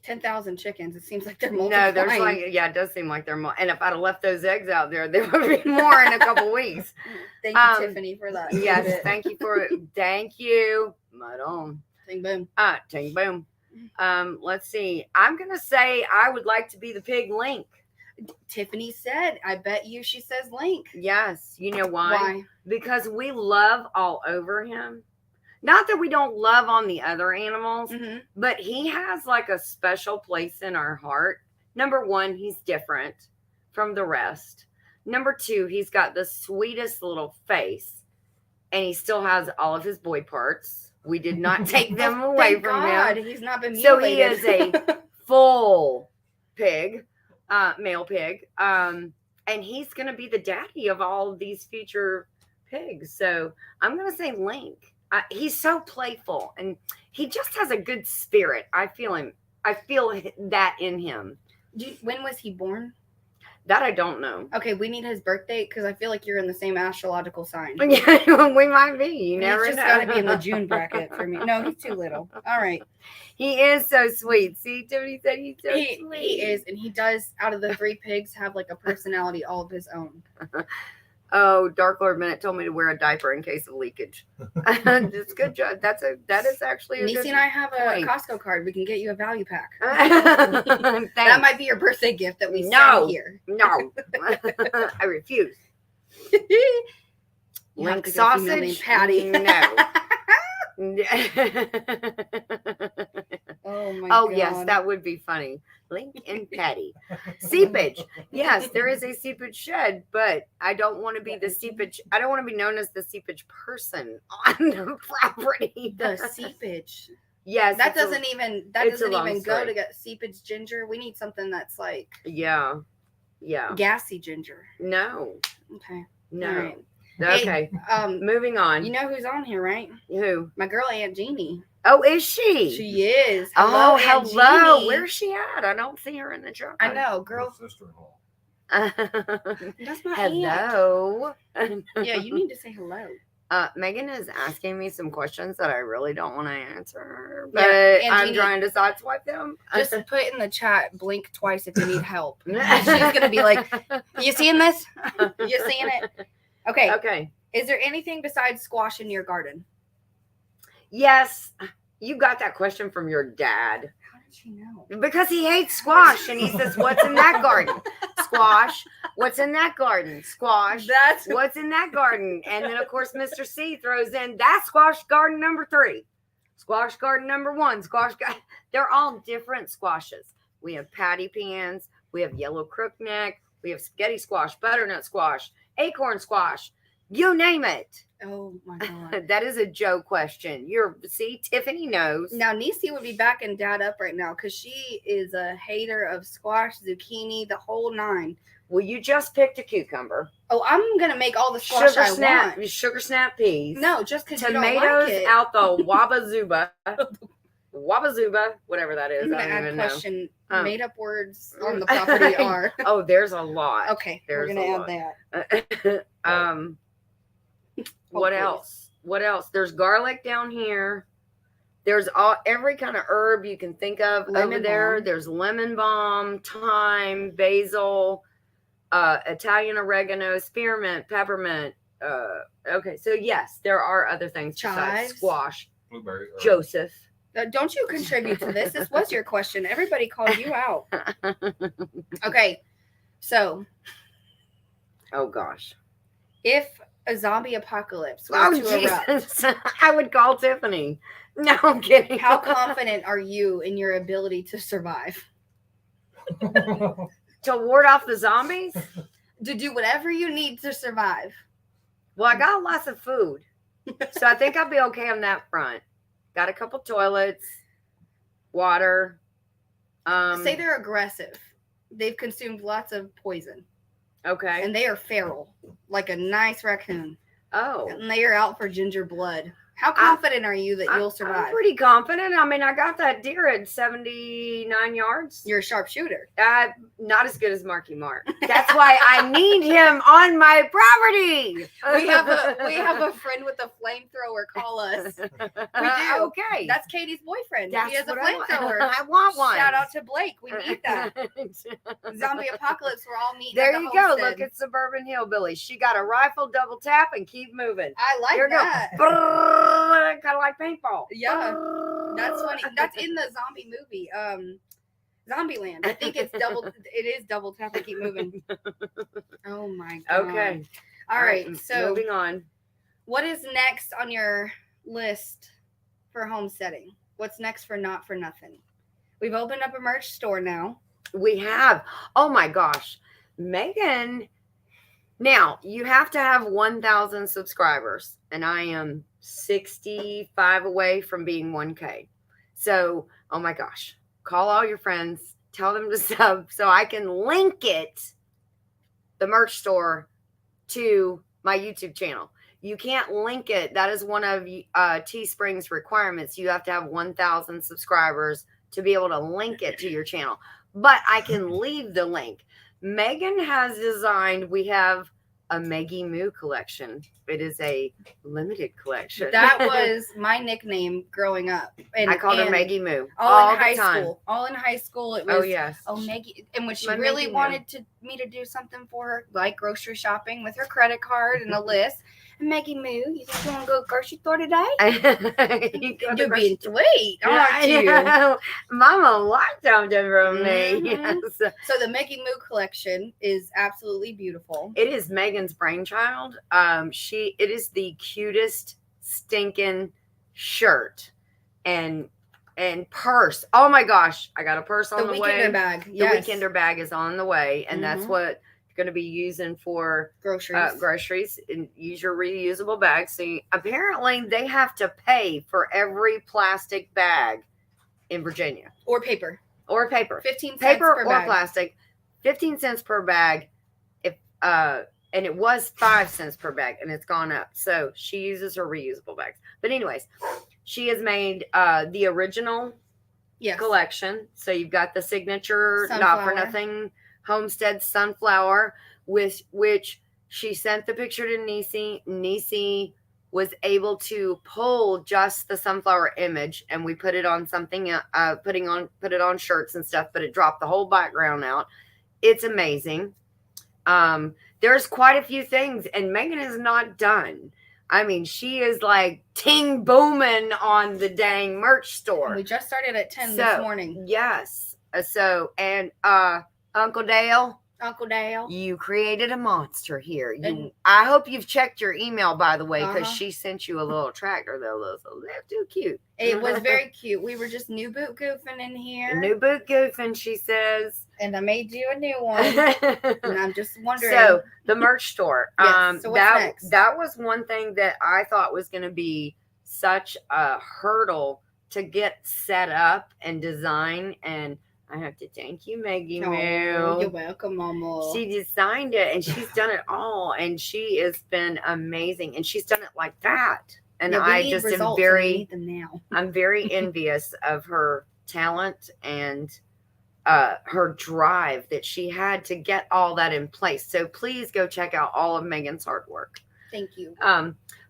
10,000 chickens. It seems like they're multiplying. No, there's it does seem like they're more. And if I'd have left those eggs out there, there would be more in a couple weeks. Thank you, Tiffany, for that. Yes, thank you for it. Thank you. Madam. Ting boom. Ting boom. Let's see. I'm gonna say I would like to be the pig Link. Tiffany said, I bet you she says Link. Yes. You know why? Why? Because we love all over him. Not that we don't love on the other animals, but he has like a special place in our heart. Number 1, he's different from the rest. Number 2, he's got the sweetest little face, and he still has all of his boy parts. We did not take them away from him. He's not been mutilated. So he is a full pig, male pig, and he's going to be the daddy of all of these future pigs. So I'm going to say Link. He's so playful, and he just has a good spirit. I feel him. I feel that in him. When was he born? That I don't know. Okay, we need his birth date because I feel like you're in the same astrological sign. Yeah, we might be. You never know. He's just got to be in the June bracket for me. No, he's too little. All right. He is so sweet. See, Tiffany said he's so sweet. He is, and he does, out of the 3 pigs, have like a personality all of his own. Oh, Dark Lord Minute told me to wear a diaper in case of leakage. It's good job. That is actually a Nisi and I have a Costco card. We can get you a value pack. That might be your birthday gift that we sell here. No, I refuse. Link sausage, Patty. No. Oh my Oh god. yes, that would be funny. Link and Patty. Seepage. Yes, there is a seepage shed, but I don't want to be the seepage. I don't want to be known as the seepage person on the property. The seepage. Yes, That it's a- doesn't even it's a long go story. to get seepage ginger. We need something that's like Yeah. gassy ginger. No. Okay. No. All right. Okay. Hey, moving on. you know who's on here, right? Who? My girl Aunt Jeannie. Oh, is she? She is. Oh, Aunt hello. Jeannie. Where's she at? I don't see her in the truck. I know, girl. Sister-in-law. That's my aunt. Hello. Yeah, you need to say hello. Megan is asking me some questions that I really don't want to answer, but Yeah, Aunt I'm Jeannie- trying to sideswipe them. Just put in the chat, blink twice if you need help. She's gonna be like, "You seeing this? You seeing it?" Okay. Okay. Is there anything besides squash in your garden? Yes, you got that question from your dad How did she know? because he hates squash and he says, "What's in that garden? Squash. What's in that garden? Squash. That's What's in that garden?" And then, of course, Mr. C throws in that squash garden number 3, squash garden number 1, They're all different squashes. We have patty pans, we have yellow crookneck, we have spaghetti squash, butternut squash, acorn squash, you name it. Oh my god. That is a Joe question. See, Tiffany knows. Now Nisi would be backing Dad up right now because she is a hater of squash, zucchini, the whole 9. Well, you just picked a cucumber. Oh, I'm gonna make all the squash Sugar snap peas. No, just because you don't Tomatoes like it. out the wabazuba. Wabazuba, whatever that is. I'm I gonna don't add even know. question. Oh. Made up words on the property are. Oh, there's a lot. Okay, we're There's gonna a add lot. that. What Hopefully. else? What else? There's garlic down here. There's every kind of herb you can think of over Lemon there. balm. There's lemon balm, thyme, basil, Italian oregano, spearmint, peppermint. Okay, so yes, there are other things besides Chives. squash. Blueberry. Joseph. Don't you contribute to this? This was your question. Everybody called you out. Okay, so Oh gosh. if a zombie apocalypse were Oh to erupt, Jesus! I would call Tiffany. No, I'm kidding. how confident are you in your ability to survive? To ward off the zombies? To do whatever you need to survive. Well, I got lots of food, so I think I'll be okay on that front. Got a couple toilets, water. Say they're aggressive. They've consumed lots of poison. Okay. And they are feral, like a nice raccoon. Oh. And they are out for ginger blood. How confident are you that you'll survive? I'm pretty confident. I mean, I got that deer at 79 yards. You're a sharpshooter. Not as good as Marky Mark. That's why I need him on my property. We have a friend with a flamethrower. Call us. We do. Okay. That's Katie's boyfriend. That's he has a what I want. flamethrower. I want one. Shout out to Blake. We need that. Zombie apocalypse. We're all meeting. There at the you go. homestead. Look at Suburban Hillbilly. She got a rifle, double tap, and keep moving. I like Here we that. go. Kind of like paintball. Yeah. That's funny. That's in the zombie movie. Zombieland. I think it's double. It is double tap and keep moving. Oh my god. Okay. All right. So moving on. what is next on your list for homesteading? What's next for Not For Nothing? We've opened up a merch store now. We have. Oh my gosh. Megan. Now, you have to have 1,000 subscribers, and I am 65 away from being 1K. So, oh my gosh. Call all your friends. Tell them to sub so I can link it, the merch store, to my YouTube channel. You can't link it. That is one of Teespring's requirements. You have to have 1,000 subscribers to be able to link it to your channel. But I can leave the link. Megan has designed, we have a Maggie Moo collection. It is a limited collection. That was my nickname growing up. And I called her Maggie Moo all in the high time. school. All in high school, it was. Oh yes. Oh, Maggie. And when she My really Maggie Moo. wanted me to do something for her, like grocery shopping with her credit card and a list, and Maggie Moo, you think you want to go grocery store today? You're being sweet, aren't you? Yeah. Mama liked something from me. Mhm. Yes. So the Maggie Moo collection is absolutely beautiful. It is Megan's brainchild. It is the cutest stinking shirt, and purse. Oh my gosh, I got a purse on the way. The weekender bag. Yes. The weekender bag is on the way, and that's what you're going to be using for groceries. And use your reusable bag. So apparently they have to pay for every plastic bag in Virginia. Or paper. 15 cents paper per or bag. Plastic. 15 cents per bag. If and it was 5 cents per bag, and it's gone up. So she uses her reusable bags. But anyways, she has made the original collection. So you've got the signature sunflower. Not for Nothing Homestead sunflower, with which she sent the picture to Niecy. Niecy was able to pull just the sunflower image, and we put it on something, put it on shirts and stuff, but it dropped the whole background out. It's amazing. There's quite a few things, and Megan is not done. I mean, she is like ting booming on the dang merch store. We just started at 10 this morning. Yes. And Uncle Dale, you created a monster here. I hope you've checked your email, by the way, because she sent you a little tractor. They're too cute. It was very cute. We were just new boot goofing in here. New boot goofing, she says. And I made you a new one. And I'm just wondering. So the merch store. Yes. So what's next? That was one thing that I thought was going to be such a hurdle to get set up and design. And I have to thank you, Maggie Moo. You're welcome, Mama. She designed it, and she's done it all, and she has been amazing. And she's done it like that. And I just am I'm very envious of her talent and her drive that she had to get all that in place. So please go check out all of Megan's hard work. Thank you.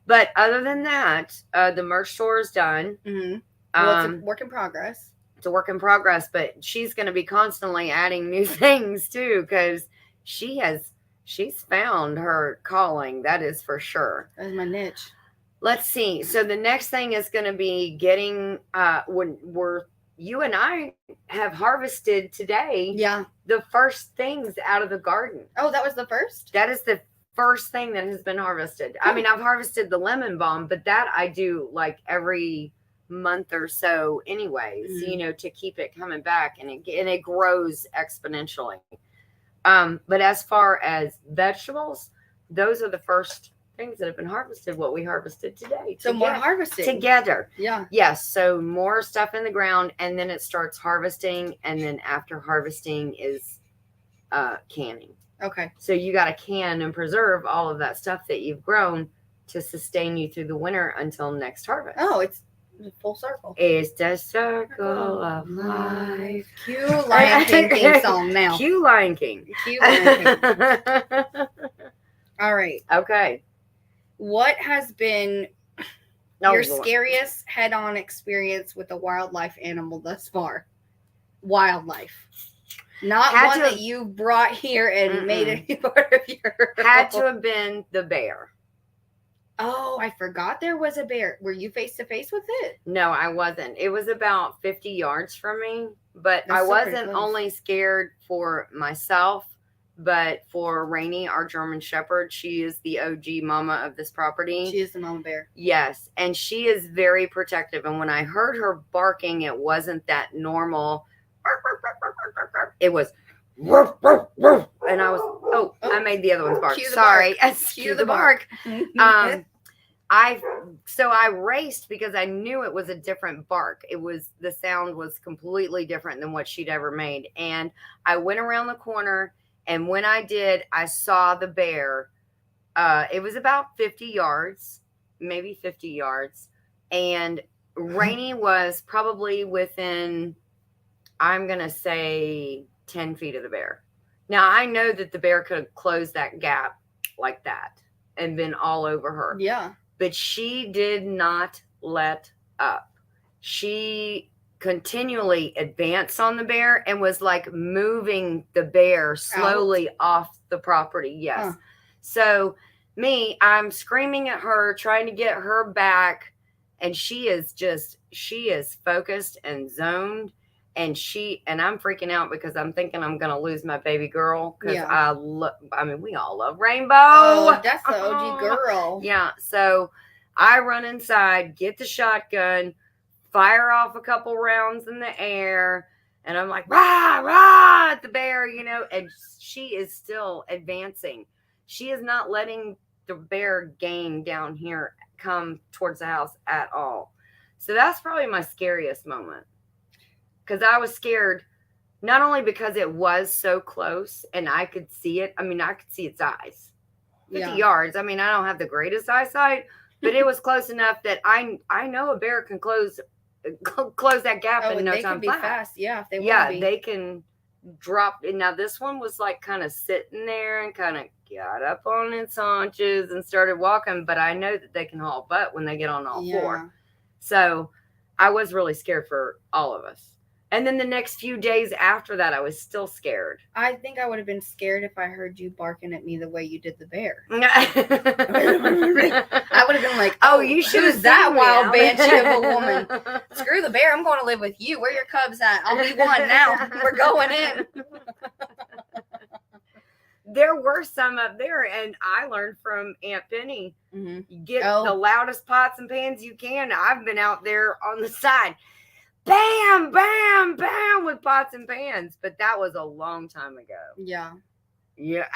But other than that, the merch store is done. Mm-hmm. Well, it's a work in progress. It's a work in progress, but she's going to be constantly adding new things too, because she's found her calling. That is for sure. That's my niche. Let's see. So the next thing is going to be getting when you and I have harvested today. Yeah. The first things out of the garden. Oh, that was the first? That is the first thing that has been harvested. I mean, I've harvested the lemon balm, but that I do like every month or so anyways, to keep it coming back, and it grows exponentially. But as far as vegetables, those are the first things that have been harvested, what we harvested today. So more harvesting. Together. Yeah. Yes. So more stuff in the ground, and then it starts harvesting, and then after harvesting is canning. Okay. So you got to can and preserve all of that stuff that you've grown to sustain you through the winter until next harvest. Oh, it's full circle. It's the circle of life. Cue Lion King theme song now. Cue Lion King. Cue Lion King. All right. Okay. What has been your scariest head-on experience with a wildlife animal thus far? Wildlife. Not one that you brought here and made it part of your... Had to have been the bear. Oh, I forgot there was a bear. Were you face-to-face with it? No, I wasn't. It was about 50 yards from me, but I wasn't only scared for myself, but for Rainey, our German Shepherd. She is the OG mama of this property. She is the mama bear. Yes, and she is very protective. And when I heard her barking, it wasn't that normal. It was, and I was, I made the other one's bark. Sorry, cue the bark. I raced because I knew it was a different bark. The sound was completely different than what she'd ever made. And I went around the corner, and when I did, I saw the bear. It was about 50 yards, maybe 50 yards. And Rainey was probably within, I'm going to say 10 feet of the bear. Now, I know that the bear could have closed that gap like that and been all over her. Yeah. But she did not let up. She continually advanced on the bear and was like moving the bear slowly off the property. Yes. Huh. So I'm screaming at her, trying to get her back. And she is focused and zoned. And I'm freaking out because I'm thinking I'm going to lose my baby girl. Because we all love Rainbow. Oh, that's the OG girl. Yeah. So I run inside, get the shotgun, fire off a couple rounds in the air, and I'm like, rah, rah, at the bear, and she is still advancing. She is not letting the bear gang down here come towards the house at all. So that's probably my scariest moment. Because I was scared, not only because it was so close and I could see it. I mean, I could see its eyes. 50 yards. I mean, I don't have the greatest eyesight, but it was close enough that I know a bear can close that gap in no time. They can be fast. Yeah, if they want yeah, to be. they can drop. Now this one was like kind of sitting there and kind of got up on its haunches and started walking. But I know that they can haul butt when they get on all four. So I was really scared for all of us. And then the next few days after that, I was still scared. I think I would have been scared if I heard you barking at me the way you did the bear. I would have been like, oh, you should have that wild banshee of a woman. Screw the bear. I'm going to live with you. Where your cubs at? I'll be one now. We're going in. There were some up there, and I learned from Aunt Penny. Mm-hmm. You get the loudest pots and pans you can. I've been out there on the side. Bam, bam, bam with pots and pans. But that was a long time ago. Yeah. Yeah.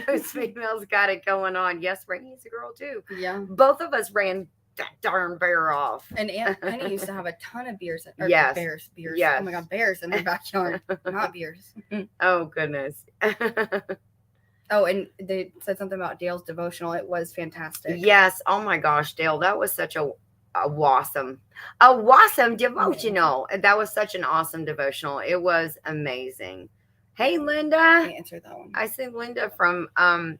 Those females got it going on. Yes, Rainy's a girl too. Yeah. Both of us ran that darn bear off. And Aunt Penny used to have a ton of bears. Bears. Yes. Oh my God, bears in their backyard. Not beers. Oh, goodness. Oh, and they said something about Dale's devotional. It was fantastic. Yes. Oh my gosh, Dale. That was such a awesome devotional. That was such an awesome devotional. It was amazing. Hey, Linda. I answered that one. I see Linda from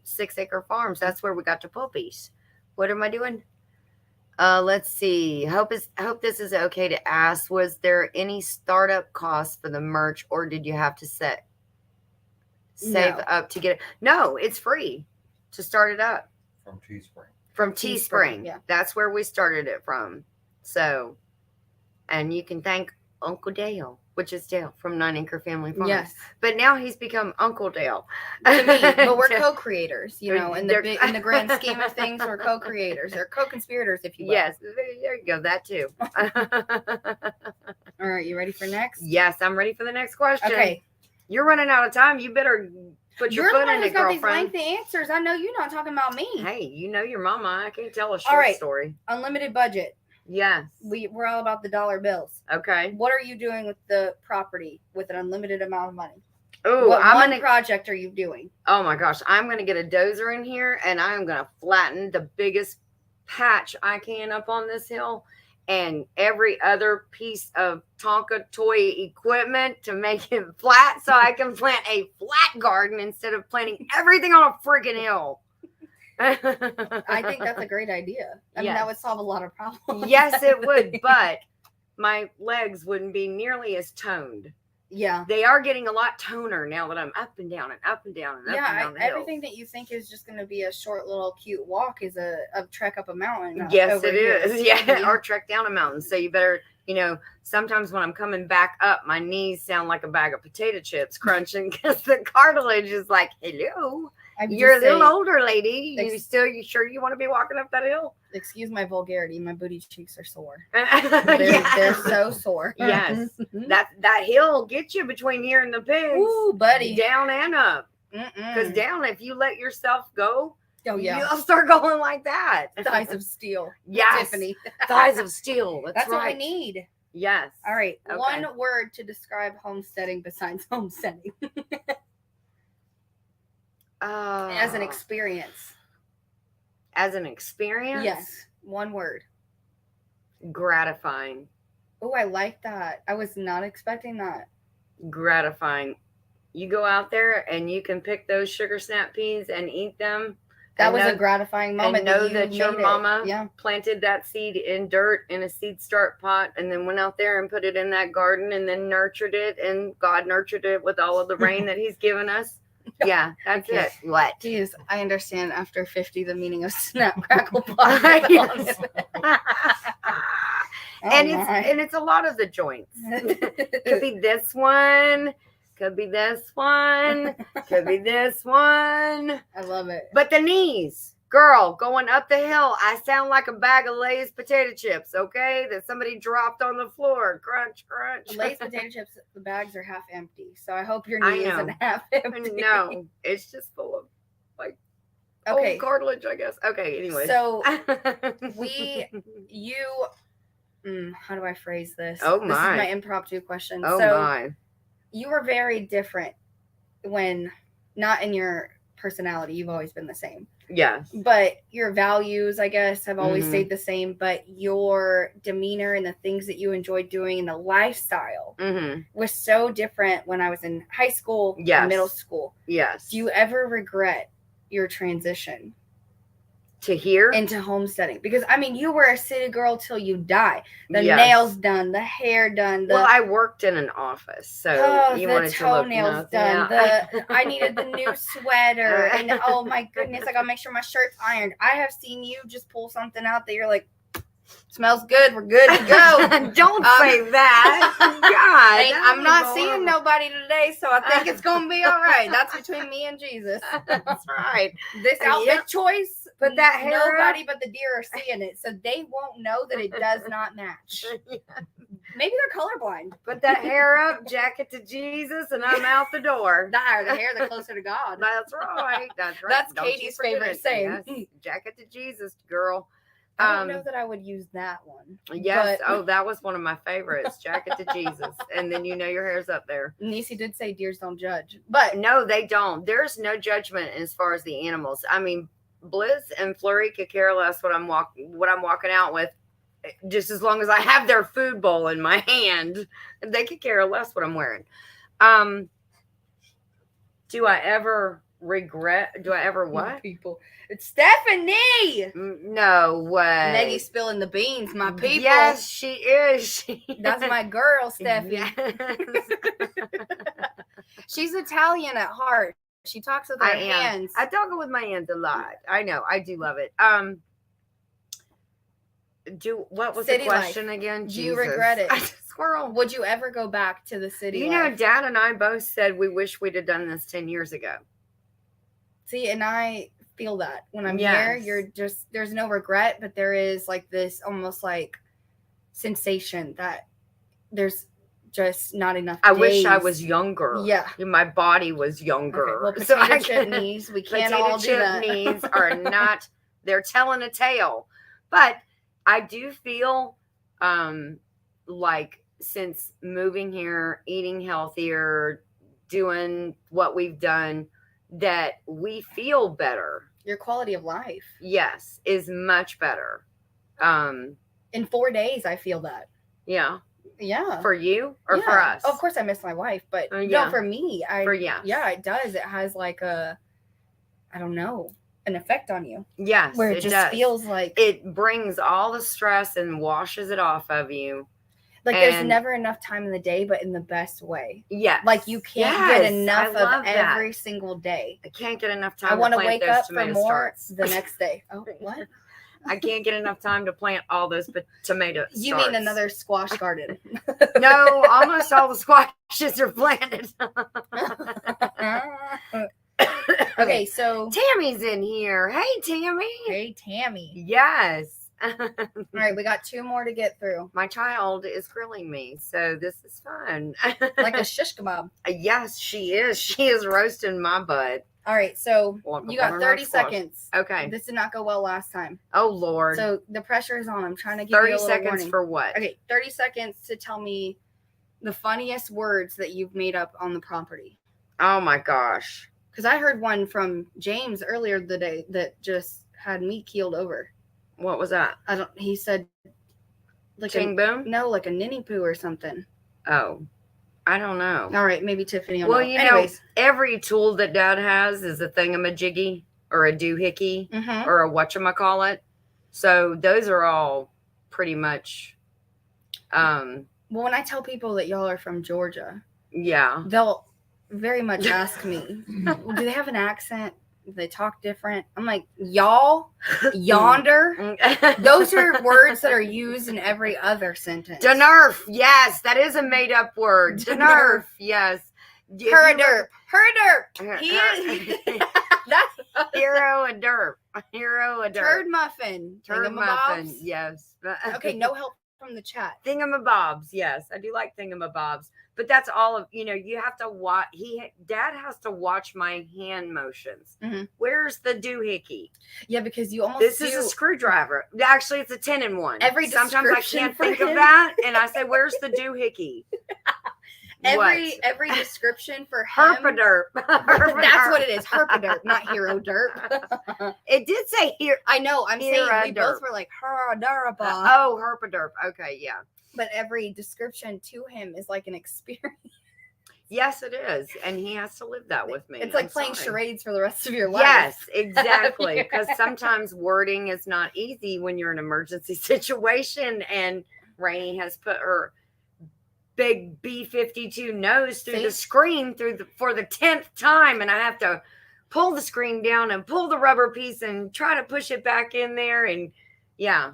6 Acre Farms. That's where we got the puppies. What am I doing? Let's see. Hope this is okay to ask. Was there any startup costs for the merch, or did you have to save up to get it? No, it's free to start it up. From Teespring. From Teespring. Yeah. That's where we started it from. So, and you can thank Uncle Dale, which is Dale from 9 Acre Family Farms. Yes. But now he's become Uncle Dale. To me, but we're co-creaters, in the grand scheme of things, we're co-creators or co-conspirators, if you will. Yes, there you go. That too. All right, you ready for next? Yes, I'm ready for the next question. Okay. You're running out of time. You better put your foot in it, got girlfriend. these lengthy answers. I know you're not talking about me. Hey, you know your mama. I can't tell a short story. Unlimited budget. Yes. We're all about the dollar bills. Okay. What are you doing with the property with an unlimited amount of money? Oh, what project are you doing? Oh my gosh, I'm gonna get a dozer in here and I'm gonna flatten the biggest patch I can up on this hill, and every other piece of Tonka toy equipment to make it flat, so I can plant a flat garden instead of planting everything on a freaking hill. I think that's a great idea. I mean, that would solve a lot of problems. Yes, it would, but my legs wouldn't be nearly as toned. Yeah. They are getting a lot toner now that I'm up and down and up and down and up and down the everything that you think is just going to be a short little cute walk is a trek up a mountain. Yes, it is. Yeah, or trek down a mountain. So you better, sometimes when I'm coming back up, my knees sound like a bag of potato chips crunching because the cartilage is like, hello. You're a little older lady. You sure you want to be walking up that hill? Excuse my vulgarity. My booty cheeks are sore. They're they're so sore. Yes. that hill gets you between here and the pigs. Ooh, buddy. Down and up. Because down, if you let yourself go, you'll start going like that. Thighs of steel. Yes. Tiffany. Thighs of steel. That's right. What we need. Yes. All right. Okay. One word to describe homesteading besides homesteading. As an experience. As an experience? Yes. One word. Gratifying. Oh, I like that. I was not expecting that. Gratifying. You go out there and you can pick those sugar snap peas and eat them. That was a gratifying moment. And know that your mama planted that seed in dirt in a seed start pot and then went out there and put it in that garden and then nurtured it, and God nurtured it with all of the rain that he's given us. Yeah, that's it. What? Jeez, I understand after 50 the meaning of snap crackle pop. And it's a lot of the joints. Could be this one. Could be this one. Could be this one. I love it. But the knees. Girl, going up the hill, I sound like a bag of Lay's potato chips, okay? That somebody dropped on the floor. Crunch, crunch. Lay's potato chips, the bags are half empty. So I hope your I knee know. isn't half empty. No, it's just full of like Okay. old cartilage, I guess. Okay, anyway. So how do I phrase this? Oh, This is my. my impromptu question. Oh, so my. you were very different when, not in your personality, you've always been the same. Yes. But your values, I guess, have always Mhm. stayed the same. But your demeanor and the things that you enjoyed doing and the lifestyle Mm-hmm. was so different when I was in high school Yes. and middle school. Yes. Do you ever regret your transition To here? into homesteading? Because, I mean, you were a city girl till you die. The Yes. nails done, the hair done. Well, I worked in an office, so you the wanted to look toenails nothing. done. Yeah. I needed the new sweater, and oh my goodness, I gotta make sure my shirt's ironed. I have seen you just pull something out that you're like, smells good. We're good to go. Don't say that. God, I'm not seeing nobody today, so I think it's gonna be all right. That's between me and Jesus. That's right. This outfit Yep. choice, Put that hair nobody but the deer are seeing it, so they won't know that it does not match. Maybe they're colorblind. Put that hair up, jacket to Jesus, and I'm out the door. The higher the hair, the closer to God. That's right. That's right. That's Don't you Katie's forget favorite it. saying. Yes. Jacket to Jesus, girl. I don't know that I would use that one. Yes. But Oh, that was one of my favorites. Jacket to Jesus, and then your hair's up there. Nisi did say deers don't judge, but No, they don't. There's no judgment as far as the animals. I mean, Blizz and Flurry could care less what I'm walking out with, just as long as I have their food bowl in my hand. They could care less what I'm wearing. Do I ever regret? Do I ever what? people, it's Stephanie. No way. Maggie spilling the beans, my people. Yes, she is. That's my girl, Stephanie. Yes. She's Italian at heart. She talks with her hands. I talk with my hands a lot. I know. I do love it. What was City the question life. again? Do you regret it? Squirrel. Would you ever go back to the city? You know, life? Dad and I both said we wish we'd have done this 10 years ago. See, and I feel that when I'm Yes. here, there's no regret, but there is like this almost like sensation that there's just not enough I wish I days. was younger. Yeah. My body was younger. Okay, well, So potato I chip can- knees, we can't all do chip that. knees are not, they're telling a tale. But I do feel like since moving here, eating healthier, doing what we've done, that we feel better. Your quality of life. Yes, is much better. In 4 days, I feel that. Yeah. Yeah. For you or Yeah. for us? Of course, I miss my wife, but Yeah. no, for me, yeah, it does. It has like I don't know, an effect on you Yes, where it just does. feels like It brings all the stress and washes it off of you. there's and- never enough time in the day, but in the best way. Yes. Like you can't Yes, get enough I love of that. every single day. I can't get enough time I want to plant wake those up for tomato more starts. the next day. Oh, what? I can't get enough time to plant all those tomato You starts. mean another squash garden? No, almost all the squashes are planted. Okay, so Tammy's in here. Hey, Tammy. hey, Tammy. Yes. All right, we got 2 more to get through. My child is grilling me, so this is fun. Like a shish kebab. Yes, she is. She is roasting my butt. All right, so Like a you got 30 butternut squash. seconds. Okay. This did not go well last time. Oh, Lord. So the pressure is on. I'm trying to give 30 you a little seconds warning. for what? Okay, 30 seconds to tell me the funniest words that you've made up on the property. Oh, my gosh. Because I heard one from James earlier today that just had me keeled over. What was that? He said like Ching boom? like a ninny poo or something. Oh, I don't know. All right, maybe Tiffany will Well, know. you Anyways. know, every tool that Dad has is a thingamajiggy or a doohickey Mhm. or a whatchamacallit. So those are all pretty much, Well, when I tell people that y'all are from Georgia, yeah. they'll very much ask me, well, do they have an accent? Do they talk different? I'm like, y'all, yonder. Those are words that are used in every other sentence. Denerf, yes, that is a made up word. Denerf, yes. Herderp. He is. That's Hero a derp. Hero a derp. turd muffin. Turd muffin. Thingamabobs. Yes. Okay, no help from the chat. Thingamabobs. Yes, I do like thingamabobs. But that's all of, you have to watch. Dad has to watch my hand motions. Mhm. Where's the doohickey? Yeah, because you almost This is a screwdriver. Actually, it's a 10-in-1. Every Sometimes I description can't for think of him. that, and I say, "Where's the doohickey?" every description for him. Herpaderp. That's what it is. Herpaderp, not hero derp. It did say here. I know. I'm saying we Hero-derp. both were like herpaderp. Oh, herpaderp. Okay, yeah. But every description to him is like an experience. Yes, it is, and he has to live that with me. It's like I'm playing sorry. charades for the rest of your life. Yes, exactly. Because sometimes wording is not easy when you're in an emergency situation, and Rainey has put her big B-52 nose through the screen for the 10th time, and I have to pull the screen down and pull the rubber piece and try to push it back in there, and yeah,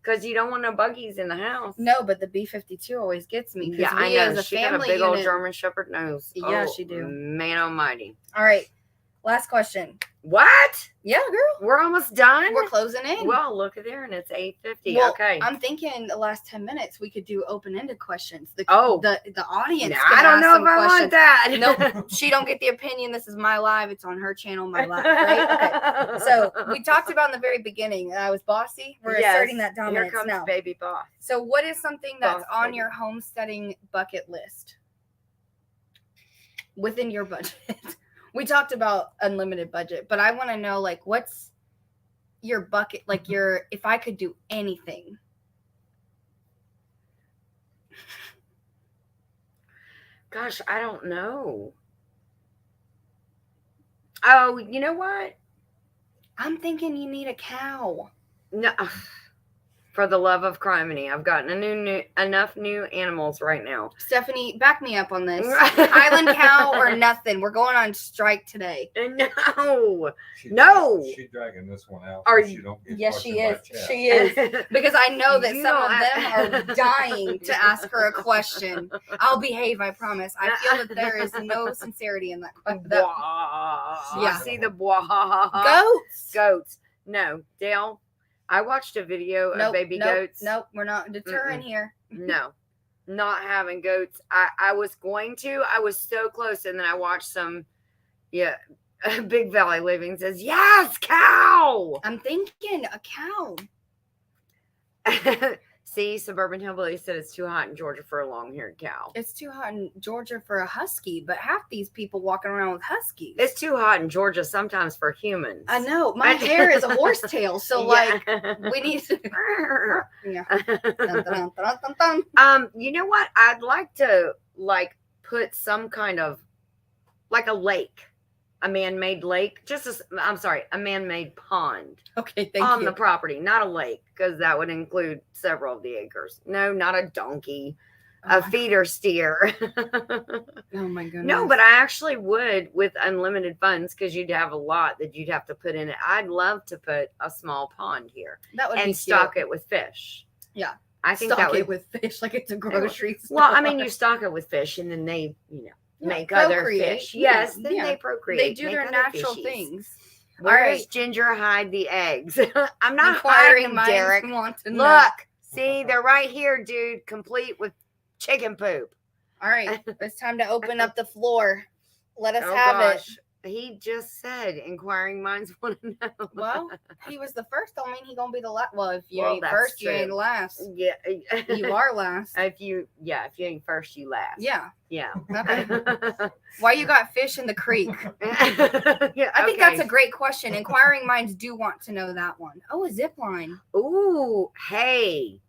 because you don't want no buggies in the house. No, but the B-52 always gets me. Yeah, I know. She got a big old German Shepherd nose. Yeah, oh, she do. Man almighty. All right, last question. What? Yeah, girl. We're almost done? We're closing in. Well, look at there, and it's 8:50. Well, okay. I'm thinking the last 10 minutes we could do open-ended questions. The audience. Nah, can I don't ask know some if I questions. want that. Nope, she don't get the opinion. This is my live. It's on her channel, my live. Right? Okay. So we talked about in the very beginning that I was bossy. We're asserting that dominance Here comes now. baby boss. So what is something that's Boss on baby. your homesteading bucket list within your budget? We talked about unlimited budget, but I want to know, like, what's your bucket, like if I could do anything. Gosh, I don't know. Oh, you know what? I'm thinking you need a cow. No, for the love of criminy, I've gotten enough new animals right now. Stephanie, back me up on this. Island cow or nothing. We're going on strike today. No. She's dragging this one out. Are so she don't get Yes, she questioned is. by chat. She is. Because I know that You some don't of them are dying to ask her a question. I'll behave, I promise. I feel that there is no sincerity in that question. I see the goats. No, Dale. I watched a video of baby goats. Nope, we're not deterring here. No, not having goats. I was going to. I was so close, and then I watched some. Yeah, Big Valley Living says yes, cow. I'm thinking a cow. See, Suburban Hillbilly said it's too hot in Georgia for a long-haired cow. It's too hot in Georgia for a husky, but half these people walking around with huskies. It's too hot in Georgia sometimes for humans. I know. My hair is a horsetail, so like we need to. Yeah. Dun, dun, dun, dun, dun. You know what? I'd like to put some kind of a lake, a man-made lake. A man-made pond. Okay, thank on you. the property, not a lake, because that would include several of the acres. No, not a donkey, a feeder steer. Oh my goodness. No, but I actually would with unlimited funds, because you'd have a lot that you'd have to put in it. I'd love to put a small pond here that would be and stock cute. it with fish. Yeah, I think stock that would. it with fish like it's a grocery store. Well, I mean, you stock it with fish, and then they, make other procreate. fish. Yes, Yeah, then yeah. they procreate. They do make their other natural fishies. things. Where does right. Ginger hide the eggs? I'm not Inquiring hiding them, Derek. minds want to know. Look, see, they're right here, dude, complete with chicken poop. All right, it's time to open up the floor. Let us have it. He just said inquiring minds want to know. Well, he was the first. Don't mean he gonna be the last. Well, if you Well, ain't that's first, you true. ain't last. Yeah. You are last. If you ain't first, you last. Yeah. Yeah. Okay. Why you got fish in the creek? Yeah, I think that's a great question. Inquiring minds do want to know that one. Oh, a zip line. Ooh, hey.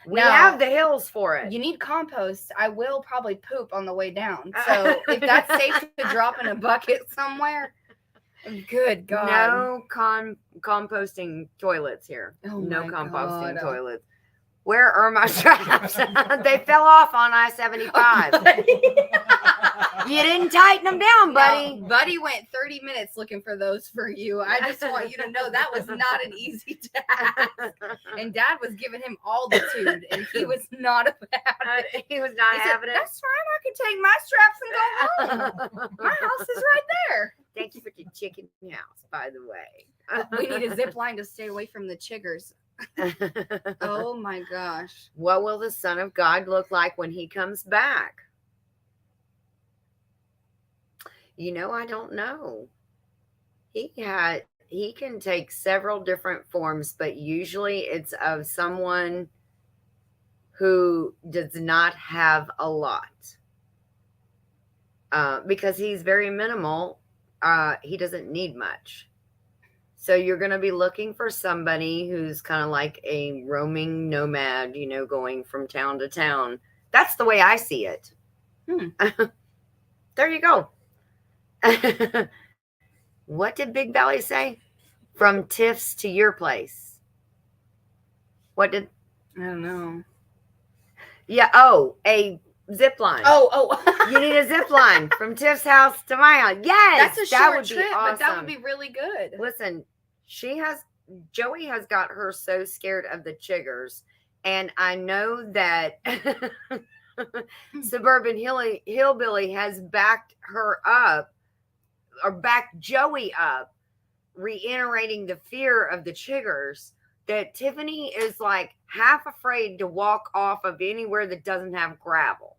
We Now, have the hills for it. You need compost. I will probably poop on the way down. So if that's safe to drop in a bucket somewhere, good God. No composting toilets here. Oh No my composting God. toilets. Where are my straps? They fell off on I-75. You didn't tighten them down, buddy. No, Buddy went 30 minutes looking for those for you. I just want you to know that was not an easy task. And Dad was giving him altitude, and he was not about it. He was not He said, having it. that's fine. I can take my straps and go home. My house is right there. Thank you for the chicken house, by the way. We need a zip line to stay away from the chiggers. Oh my gosh. What will the Son of God look like when he comes back? I don't know. He can take several different forms, but usually it's of someone who does not have a lot. Because he's very minimal. He doesn't need much. So you're going to be looking for somebody who's kind of like a roaming nomad, going from town to town. That's the way I see it. There you go. What did Big Valley say? From Tiff's to your place. What did? I don't know. Yeah. Oh, a zip line. Oh. You need a zip line from Tiff's house to my house. Yes, that's a that short would trip, be awesome. but that would be really good. Listen, Joey has got her so scared of the chiggers, and I know that Suburban Hillbilly has backed her up, or backed Joey up, reiterating the fear of the chiggers, that Tiffany is like half afraid to walk off of anywhere that doesn't have gravel.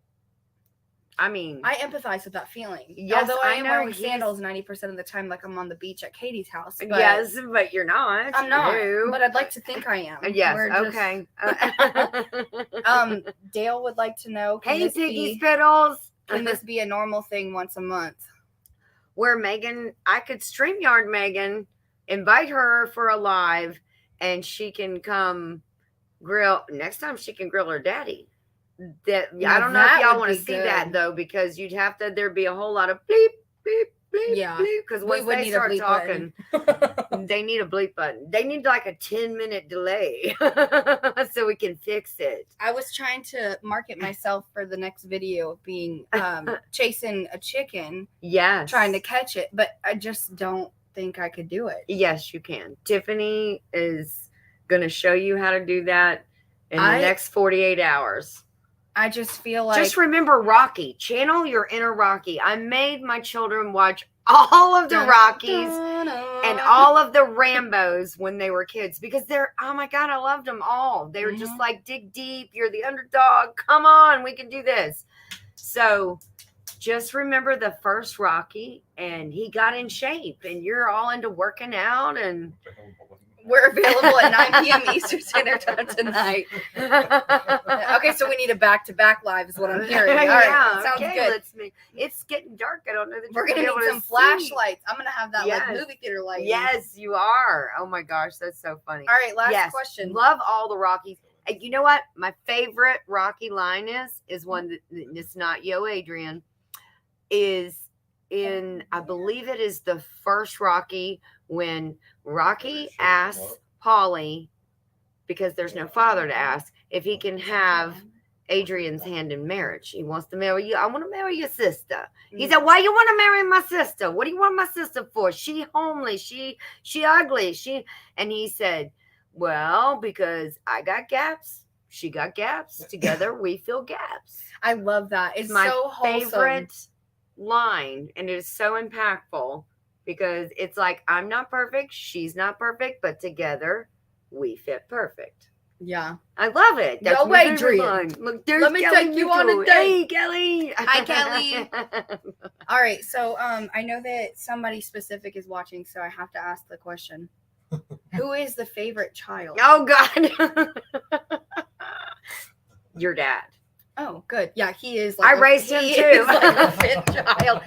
I mean, I empathize with that feeling. Yes, although I am know wearing sandals 90% of the time, like I'm on the beach at Katie's house. But yes, but you're not. I'm not. No. But I'd like to think I am. Yes. We're Okay. Dale would like to know. Hey, Piggy Spittles. Can this be a normal thing once a month? Where Megan, I could StreamYard Megan, invite her for a live, and she can come grill. Next time she can grill her daddy. I don't know if y'all want to see that though, because there'd be a whole lot of bleep, bleep, bleep, yeah, bleep. Because once they start talking, they need a bleep button. They need like a 10-minute delay so we can fix it. I was trying to market myself for the next video being chasing a chicken. Yes. Trying to catch it, but I just don't think I could do it. Yes, you can. Tiffany is going to show you how to do that in the next 48 hours. I just feel like... Just remember Rocky. Channel your inner Rocky. I made my children watch all of the Rockies and all of the Rambos when they were kids, because oh my God, I loved them all. They were just like, dig deep. You're the underdog. Come on, we can do this. So just remember the first Rocky, and he got in shape, and you're all into working out, and we're available at 9 p.m. Eastern Standard Time tonight. Okay, so we need a back-to-back live is what I'm hearing. All right, sounds good. It's getting dark. I don't know that we're going to need some flashlights. I'm going to have that like movie theater light. Yes, you are. Oh my gosh, that's so funny. All right, last question. Love all the Rockies. You know what? My favorite Rocky line is one that it's not Yo Adrian, is in, I believe it is the first Rocky, when Rocky asks Paulie, because there's no father to ask, if he can have Adrian's hand in marriage. He wants to marry you. I want to marry your sister. He said, why you want to marry my sister? What do you want my sister for? She homely. She ugly. And he said, well, because I got gaps. She got gaps. Together we fill gaps. I love that. It's my so favorite line, and it is so impactful, because it's like, I'm not perfect, she's not perfect, but together we fit perfect. Yeah, I love it. That's Yo, my Adrian. line. Look, there's Let me Kelly take you Mitchell. on a date. Hey, Kelly. Hi, Kelly. All right, so I know that somebody specific is watching, so I have to ask the question: who is the favorite child? Oh God, your dad. Oh, good. Yeah, he is. I raised him too. Like a fifth child.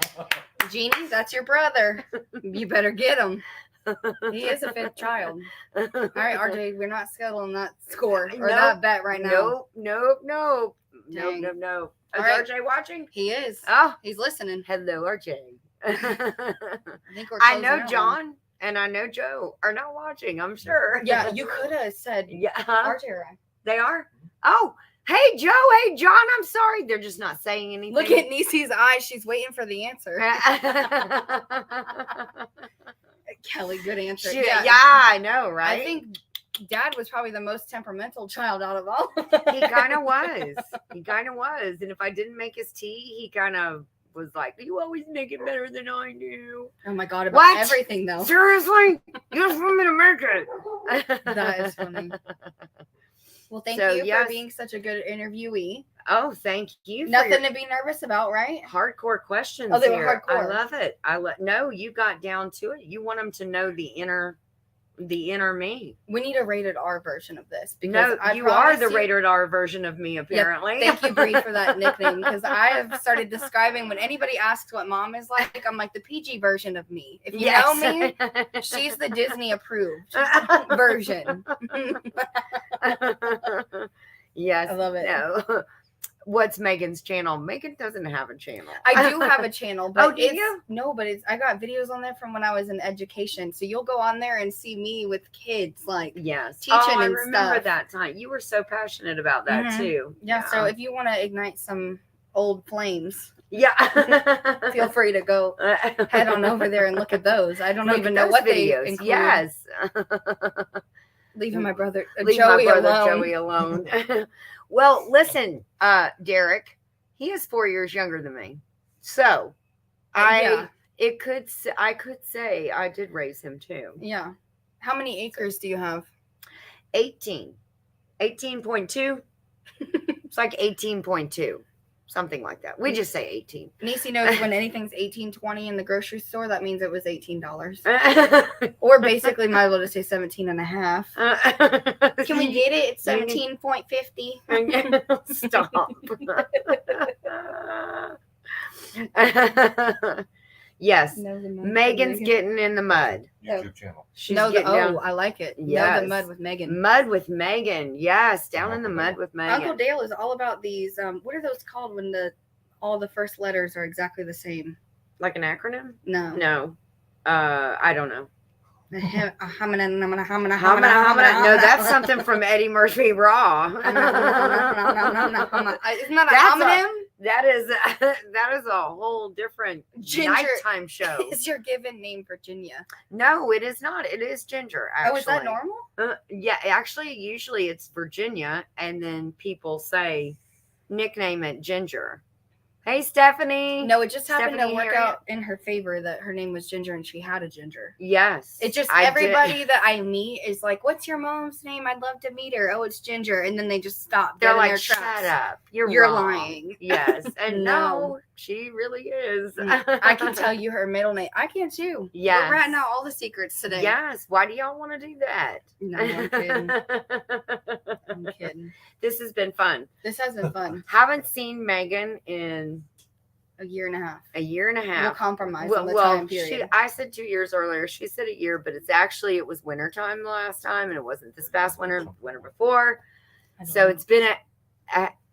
Jeannie, that's your brother. You better get him. He is a fifth child. All right, RJ, we're not settling that score or that bet right now. Nope. Dang. No. Is right. RJ watching? He is. Oh, he's listening. hello, RJ. I know John and I know Joe are not watching, I'm sure. Yeah, you could have said RJ or I. They are? Oh, hey, Joe. Hey, John. I'm sorry. They're just not saying anything. Look at Nisi's eyes. She's waiting for the answer. Kelly, good answer. Yeah, I know, right? I think Dad was probably the most temperamental child out of all. He kind of was. And if I didn't make his tea, he kind of was like, "You always make it better than I do." Oh my God, about What? everything though. Seriously, you just want me to make it. That is funny. Well, thank So, you yes. for being such a good interviewee. Oh, thank you. Nothing to be nervous about, right? Hardcore questions. Oh, they were here. hardcore. I love it. No, you got down to it. You want them to know the inner me. We need a rated R version of this because No, I you are promise the you- rated R version of me, apparently. Thank you, Bree, for that nickname because I have started describing when anybody asks what mom is like, I'm like the PG version of me. If you know me, she's the Disney approved version. Yes. I love it. No. What's Megan's channel? Megan doesn't have a channel. I do have a channel, but Oh, do you? I got videos on there from when I was in education. So you'll go on there and see me with kids, like Yes. teaching I and remember stuff. that time. You were so passionate about that Mhm. too. Yeah. So if you want to ignite some old flames, yeah. feel free to go head on over there and look at those. I don't Look even at know those what videos. they include. Yes. Leaving my brother Leave Joey my brother alone. Joey alone. Well, listen, Derek, he is 4 years younger than me. So Yeah. I could say I did raise him too. Yeah. How many acres do you have? 18.2. It's like 18.2. Something like that. We just say 18. Nisi knows when anything's $18.20 in the grocery store, that means it was $18. Or basically might as well just say 17 and a half. Can we get it? It's 17.50. Stop. Yes. No, the mud. Megan's getting in the mud. YouTube channel. She's No, getting down. I like it. Yes. No, the mud with Megan. Mud with Megan. Yes, down in the mud with Megan. Uncle Dale is all about these. What are those called when all the first letters are exactly the same? Like an acronym? No. No. I don't know. No, No, that's something from Eddie Murphy Raw. Isn't that a That's homonym? That is a whole different Ginger. nighttime show. Is your given name Virginia? No, it is not. It is Ginger. Actually. Oh, is that normal? Yeah, actually, usually it's Virginia, and then people nickname it Ginger. Hey, Stephanie. No, it just happened Stephanie to work Harriet. out in her favor that her name was Ginger and she had a ginger. Yes. It's just I everybody did. that I meet is like, "What's your mom's name? I'd love to meet her." Oh, it's Ginger, and then they just stop. They're dead in like, their shut tracks. up. You're wrong. lying. Yes. And No. no, she really is. I can tell you her middle name. I can too. Yes. We're ratting out all the secrets today. Yes. Why do y'all want to do that? No, I'm kidding. I'm kidding. This has been fun. This has been fun. Haven't seen Megan in A year and a half. a year and a We'll half. compromise on the time period. I said 2 years earlier. She said a year, but it was winter time the last time, and it wasn't this past winter, the winter before. So it's been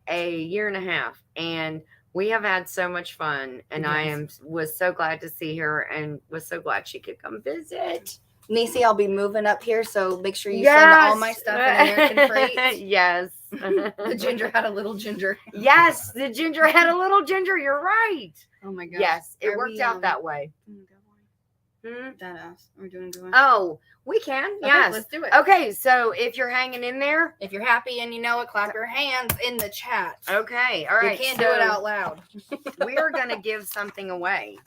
a year and a half, and we have had so much fun. And Yes. was so glad to see her, and was so glad she could come visit. Nisi, I'll be moving up here, so make sure you send all my stuff in American freight. Yes. The ginger had a little ginger. Yes, the ginger had a little ginger. You're right. Oh my gosh. Yes, it Are worked we, out that way. Hmm? That ass. Are we doing good? Oh, we can. Okay, Yes. let's do it. Okay, so if you're hanging in there, If you're happy and you know it, clap your hands in the chat. okay, all right. You can't do it so out loud. We are going to give something away.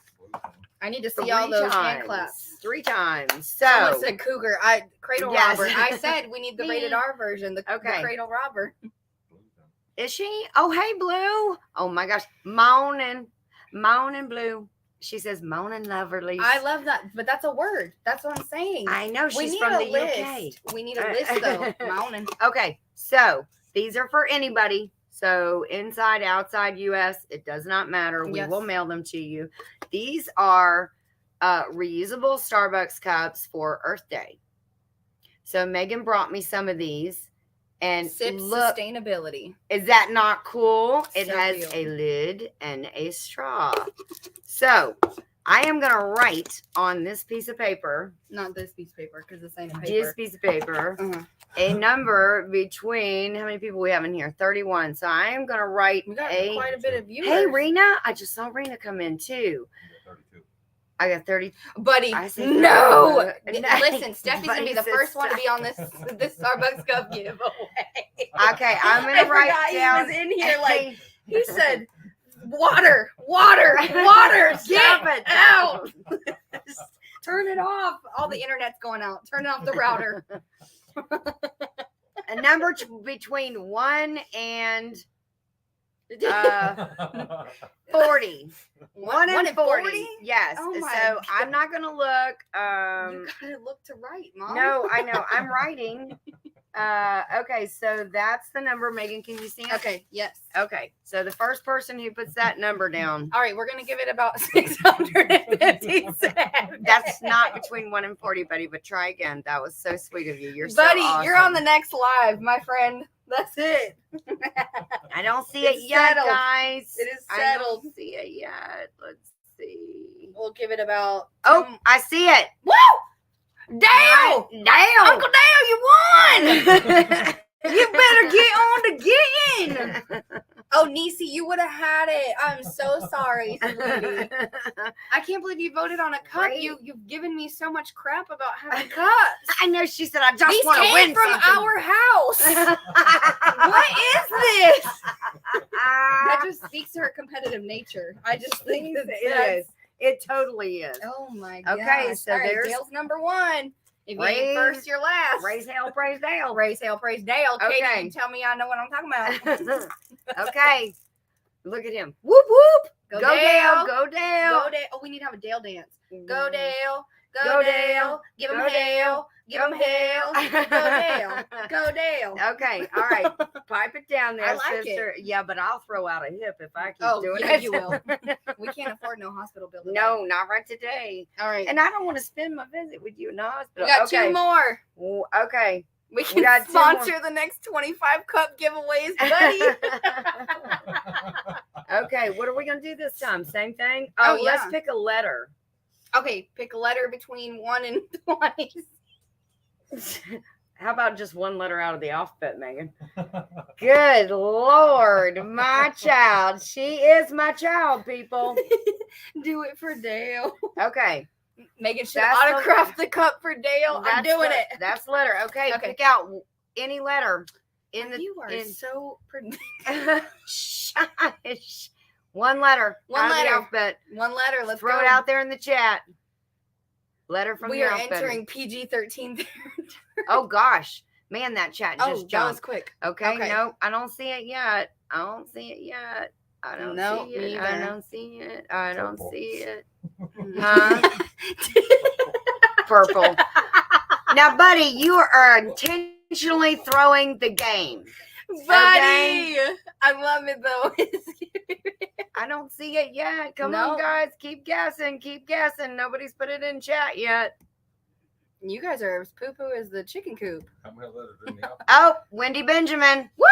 I need to see 3 all those times. hand claps. 3 times. Someone So said cougar. Cradle Yes. robber. I said we need the rated R version. The Okay. cradle robber. is she? Oh, hey, Blue. Oh my gosh, moaning Blue. She says moaning loverly. I love that, but that's a word. That's what I'm saying. I know we she's need from a the list. UK. We need a list though. Mountain. Okay, so these are for anybody. So inside, outside US, it does not matter. We Yes. will mail them to you. These are reusable Starbucks cups for Earth Day. So Megan brought me some of these. And Sip look, sustainability. is that not cool? It So has cute. a lid and a straw. So I am going to write on this piece of paper, Not this piece of paper because this ain't a this paper. piece of paper, Uh-huh. a number between, how many people we have in here? 31. So I am going to write We got quite a bit of viewers. Hey, Rena. I just saw Rena come in too. 32. I got 30. Buddy, I said no. no. Listen, Steffi's gonna be Buddy the says first one to stop. be on this Starbucks cup giveaway. Okay, I'm going I to write forgot down. he was in here like he said Water. Stop Get it. out. Turn it off. All the internet's going out. Turn off the router. A number between 1 and 40. 1 and 40. Yes. Oh my so God. I'm not gonna look. You gotta look to right, Mom. No, I know. I'm writing. Okay, so that's the number. Megan, can you see it? Okay, yes. Okay, so the first person who puts that number down. All right, we're gonna give it about 657. That's not between 1 and 40, buddy, but try again. That was so sweet of you. You're Buddy, so awesome. you're on the next live, my friend. That's it. I don't see It's it yet, settled. guys. It is I settled. don't see it yet. Let's see. We'll give it about. Oh, I see it. Woo! Dale! Dale! Uncle Dale, you won! You better get on the getting. Oh, Niecy, you would have had it. I'm so sorry, sweetie. I can't believe you voted on a cup. Right? You've given me so much crap about having cups. I know she said I just These want to came win from something. our house. What is this? That just speaks to her competitive nature. I just think that It is. It totally is. Oh my god. Okay, so all right, there's- Dale's number one. If you Raise- ain't first, you're last. Raise hell, praise Dale. Raise hell, praise Dale. Katie, Okay. you tell me I know what I'm talking about. Okay. Look at him. Whoop whoop. Go, Go Dale. Dale. Go Dale. Go Dale. Oh, we need to have a Dale dance. Go Dale. Go Go Dale. Dale. Give him Go hell. Give him hell. Go Dale. Go Dale. Okay. All right. Pipe it down there, I like sister. Yeah, but I'll throw out a hip if I keep Oh, doing yeah, it. you will. We can't afford no hospital bill. today. No, not right today. All right. And I don't want to spend my visit with you in the hospital. We got okay. 2 more. Well, okay. We can got 2 sponsor the next 25 cup giveaways, buddy. Okay, what are we gonna do this time? Same thing? Oh, Let's yeah. pick a letter. Okay, pick a letter between 1 and 20. How about just one letter out of the alphabet, Megan? Good Lord, my child. She is my child, people. Do it for Dale. Okay. Megan should That's the- autograph the cup for Dale. I'm doing it. That's letter. Okay, Okay. pick out any letter in the You are so Shush. One letter. One out of letter. the alphabet. One letter. Let's Throw go. it out there in the chat. Letter from We the are alphabet. entering PG-13. Oh gosh. Man, that chat just Oh, that was jumped. quick. Okay, Okay. no, I don't see it yet. I don't see it yet. I don't No, see me it. I either. don't see it. I don't Purple. see it. Huh? Purple. Now, buddy, you are intentionally throwing the game. Buddy! I love it though. I don't see it yet. Come No. on, guys. Keep guessing. Keep guessing. Nobody's put it in chat yet. You guys are as poo-poo as the chicken coop. How many letters in the alphabet? Oh, Wendy Benjamin. Woo!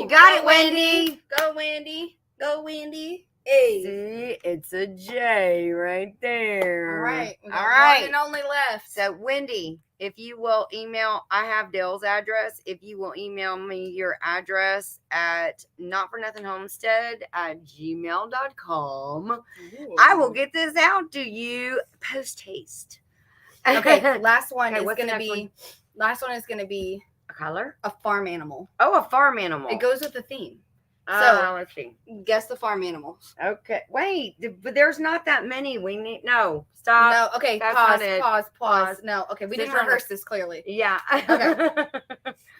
You got Go, it, Wendy. Go, Wendy. Go, Wendy. Hey. See, it's a J right there. All right. We got All right. one and only left. So, Wendy, if you will email, I have Dale's address. If you will email me your address at notfornothingHomestead@gmail.com, I will get this out to you post haste. Okay, last one Okay, is what's the gonna next be. one? Last one is gonna be A color? a farm animal. Oh, a farm animal. It goes with the theme. Let's see. Guess the farm animals. Okay, wait, but there's not that many. We need no. Stop. No, okay, that's pause, not it. pause. Pause. No, okay, we This didn't one- rehearse this clearly. Yeah.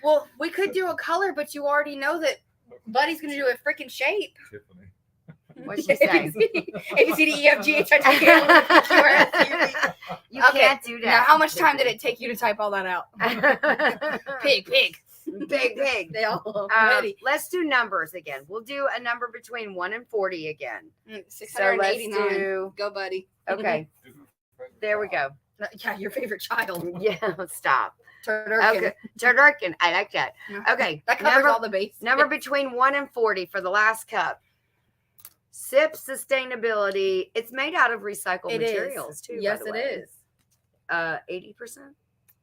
Well, we could do a color, but you already know that Buddy's gonna do a freaking shape. Tiffany. What'd she say? A, B, C, D, E, F, G, H, I, J, K, L, M, N, O, P, Q, R, S, T, U, V. You Okay, can't do that. Now, how much time did it take you to type all that out? Pig. Pig. They all ready. Let's do numbers again. We'll do a number between 1 and 40 again. So let's 689. do. Go, Buddy. Okay, there we go. Yeah, your favorite child. Yeah, stop. Turducken. Okay, Turducken. I like that. Okay, That covers all the bases. number between 1 and 40 for the last cup. SIP sustainability. It's made out of recycled It is. materials too. Yes, by the it way. is. 80%.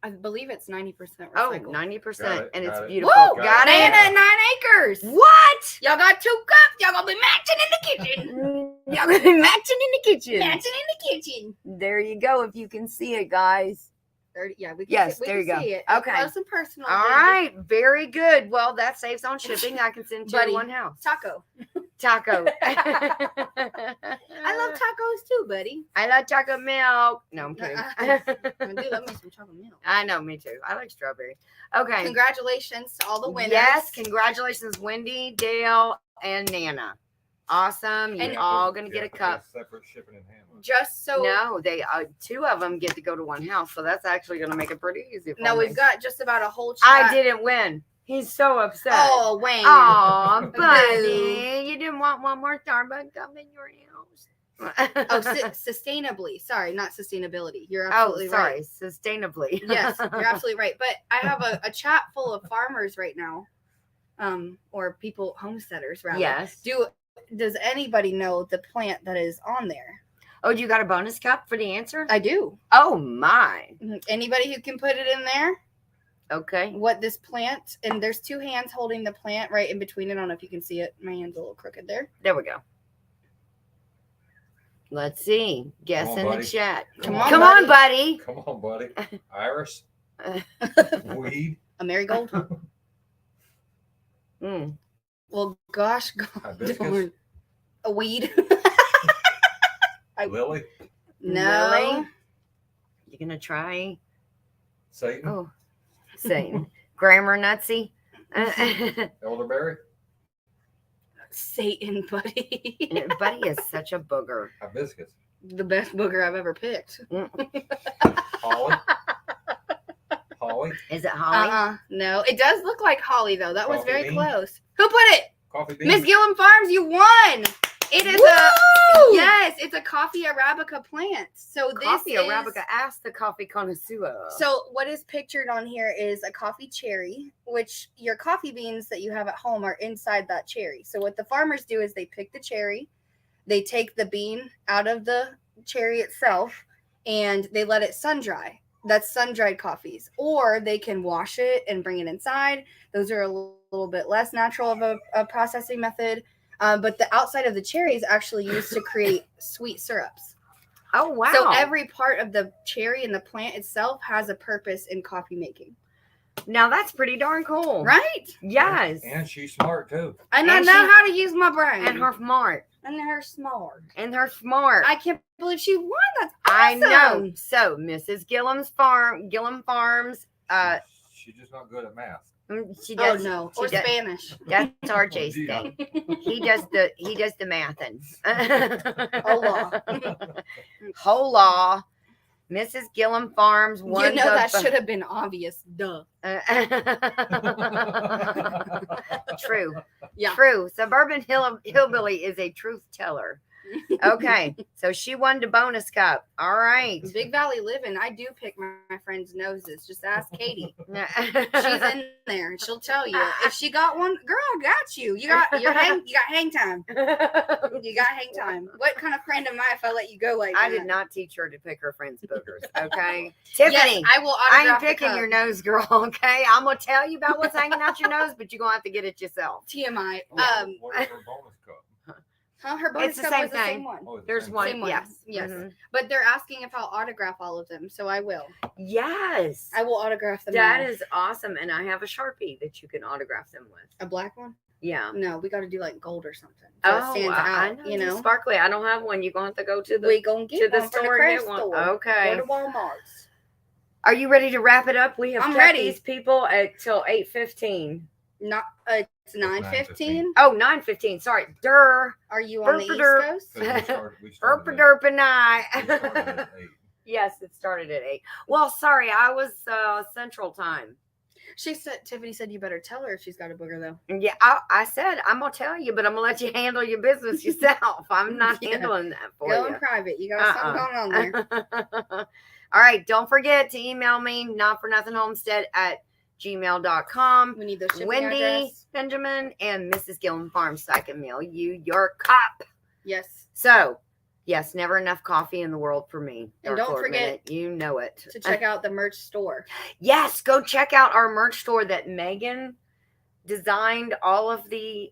I believe it's 90% recycled. Oh, 90%, Got it, and it's got it. beautiful. Woo! Got Man it. at 9 acres. What? Y'all got 2 cups. Y'all gonna be matching in the kitchen. Y'all gonna be matching in the kitchen. Matching in the kitchen. There you go. If you can see it, guys. 30, yeah, we can Yes, see, we there can you go. see it. Okay. Close and personal. All baby. right. Very good. Well, that saves on shipping. I can send to Buddy. one house. Taco. Taco. I love tacos too, buddy. I love chocolate milk. No, I'm kidding. I do love me some chocolate milk. I know, me too. I like strawberry. Okay. Congratulations to all the winners. Yes, congratulations, Wendy, Dale, and Nana. Awesome. You're And- all gonna get a cup. Separate shipping and handling. Just so No, they two of them get to go to one house, so that's actually gonna make it pretty easy. For now me. we've got just about a whole chat. I didn't win. He's so upset. Oh, Wayne. Aw, Boo. buddy, you didn't want one more Starbucks cup in your house. Oh, sustainably. Sorry, not sustainability. You're Oh, absolutely sorry, right. sustainably. Yes, you're absolutely right. But I have a chat full of farmers right now, or people, homesteaders rather. Yes. Does anybody know the plant that is on there? Oh, you got a bonus cup for the answer? I do. Oh my. Anybody who can put it in there? Okay. What this plant, and there's two hands holding the plant right in between it. I don't know if you can see it. My hand's a little crooked there. There we go. Let's see. Guess Come on, in the buddy. chat. Come Come on, on, buddy. Come on, buddy. Iris. Weed. A marigold? Mm. Well, gosh, God, Hibiscus. darn. A weed? Lily. No. Really? You gonna try? Satan. Oh, Satan. Grammar nutsy. Elderberry. Satan, buddy. Buddy is such a booger. Hibiscus. The best booger I've ever picked. Holly. Holly. Is it holly? No, it does look like holly though. That was Coffee very bean? close. Who put it? Coffee bean. Miss Gillum Farms, you won. It is yes, it's a coffee arabica plant. So this Coffee is arabica. Ask the coffee connoisseur. So what is pictured on here is a coffee cherry, which your coffee beans that you have at home are inside that cherry. So what the farmers do is they pick the cherry, they take the bean out of the cherry itself, and they let it sun dry. That's sun-dried coffees. Or they can wash it and bring it inside. Those are a little bit less natural of a processing method. But the outside of the cherry is actually used to create sweet syrups. Oh wow! So every part of the cherry and the plant itself has a purpose in coffee making. Now that's pretty darn cool, Right? Yes. And she's smart too. And I And know she- how to use my brain. And her smart. And her smart. And her smart. I can't believe she won. That's I awesome. know. So Mrs. Gillum Farms. She's just not good at math. She Oh does. no. she Or does- Spanish. That's RJ's Yeah. thing. He does the mathin'. Hola. Hola. Mrs. Gillum Farms. You know that should have been obvious. Duh. True. Yeah. True. Suburban hillbilly is a truth teller. Okay. So she won the bonus cup. All right. Big Valley living. I do pick my friends' noses. Just ask Katie. She's in there. She'll tell you. If she got one, girl, I got you. You got hang time. You got hang time. What kind of friend am I if I let you go like that? I did not teach her to pick her friends' boogers. Okay. Tiffany. Yes, I will I autograph ain't picking the your cup. nose, girl. Okay, I'm gonna tell you about what's hanging out your nose, but you're gonna have to get it yourself. TMI. Where's her bonus cup? Her bonus It's the cup same was the same thing. one. Oh, it's the There's same one. Same one. Yes. Yes. Mhm. But they're asking if I'll autograph all of them, so I will. Yes. I will autograph them. That all. is awesome, and I have a Sharpie that you can autograph them with. a black one. Yeah. No, we got to do like gold or something. So it stands I out. know. You know, sparkly. I don't have one. You're gonna have to go to the we gonna get to the one from store the and craft get one. store. Okay. Or the Walmart's. Are you ready to wrap it up? We have I'm kept ready. these people till 8:15. Not it's 9:15. Oh, 9:15. Sorry. Durr. Are you on the East Burp-a-derp. Coast? We started Erpa at- derpa we night. started at 8. Yes, it started at 8. Well, sorry, I was Central Time. Tiffany said you better tell her if she's got a booger though. Yeah, I said I'm gonna tell you, but I'm gonna let you handle your business yourself. I'm not Yeah. handling that for Go you. in private. You got something going on there. All right, don't forget to email me notfornothingHomestead@gmail.com. We need those shipping Wendy, address. Benjamin, and Mrs. Gillum Farms so I can mail you your cup. Yes. So, yes, never enough coffee in the world for me. And Dark don't Lord forget Minute, you know it. To check out the merch store. Yes, go check out our merch store that Megan designed all of the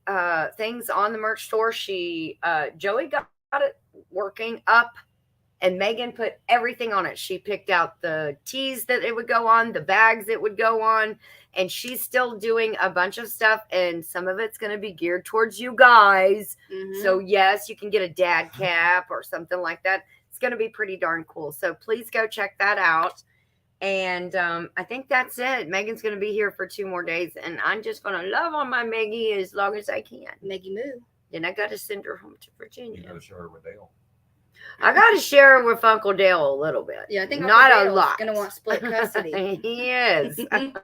things on the merch store. She Joey got it working up and Megan put everything on it. She picked out the tees that it would go on, the bags it would go on, And she's still doing a bunch of stuff, and some of it's going to be geared towards you guys. Mhm. So, yes, you can get a dad cap or something like that. It's going to be pretty darn cool. So, please go check that out. And I think that's it. Megan's going to be here for 2 more days, and I'm just going to love on my Maggie as long as I can. Maggie Moo. Then I got to send her home to You Virginia. gotta share it with Dale. I got to share with Uncle Dale a little bit. Yeah, I think not Uncle a Dale's lot. gonna want split custody. He is. Thank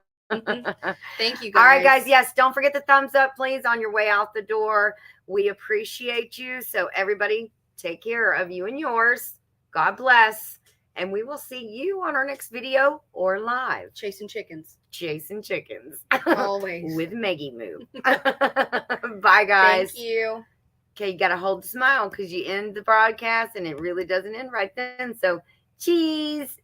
you, guys. All right, guys. Yes, don't forget the thumbs up, please, on your way out the door. We appreciate you. So, everybody, take care of you and yours. God bless. And we will see you on our next video or live. Chasing chickens. Chasing chickens. Always. With Maggie Moo. Bye, guys. Thank you. Okay, you got to hold the smile because you end the broadcast and it really doesn't end right then. So, cheese.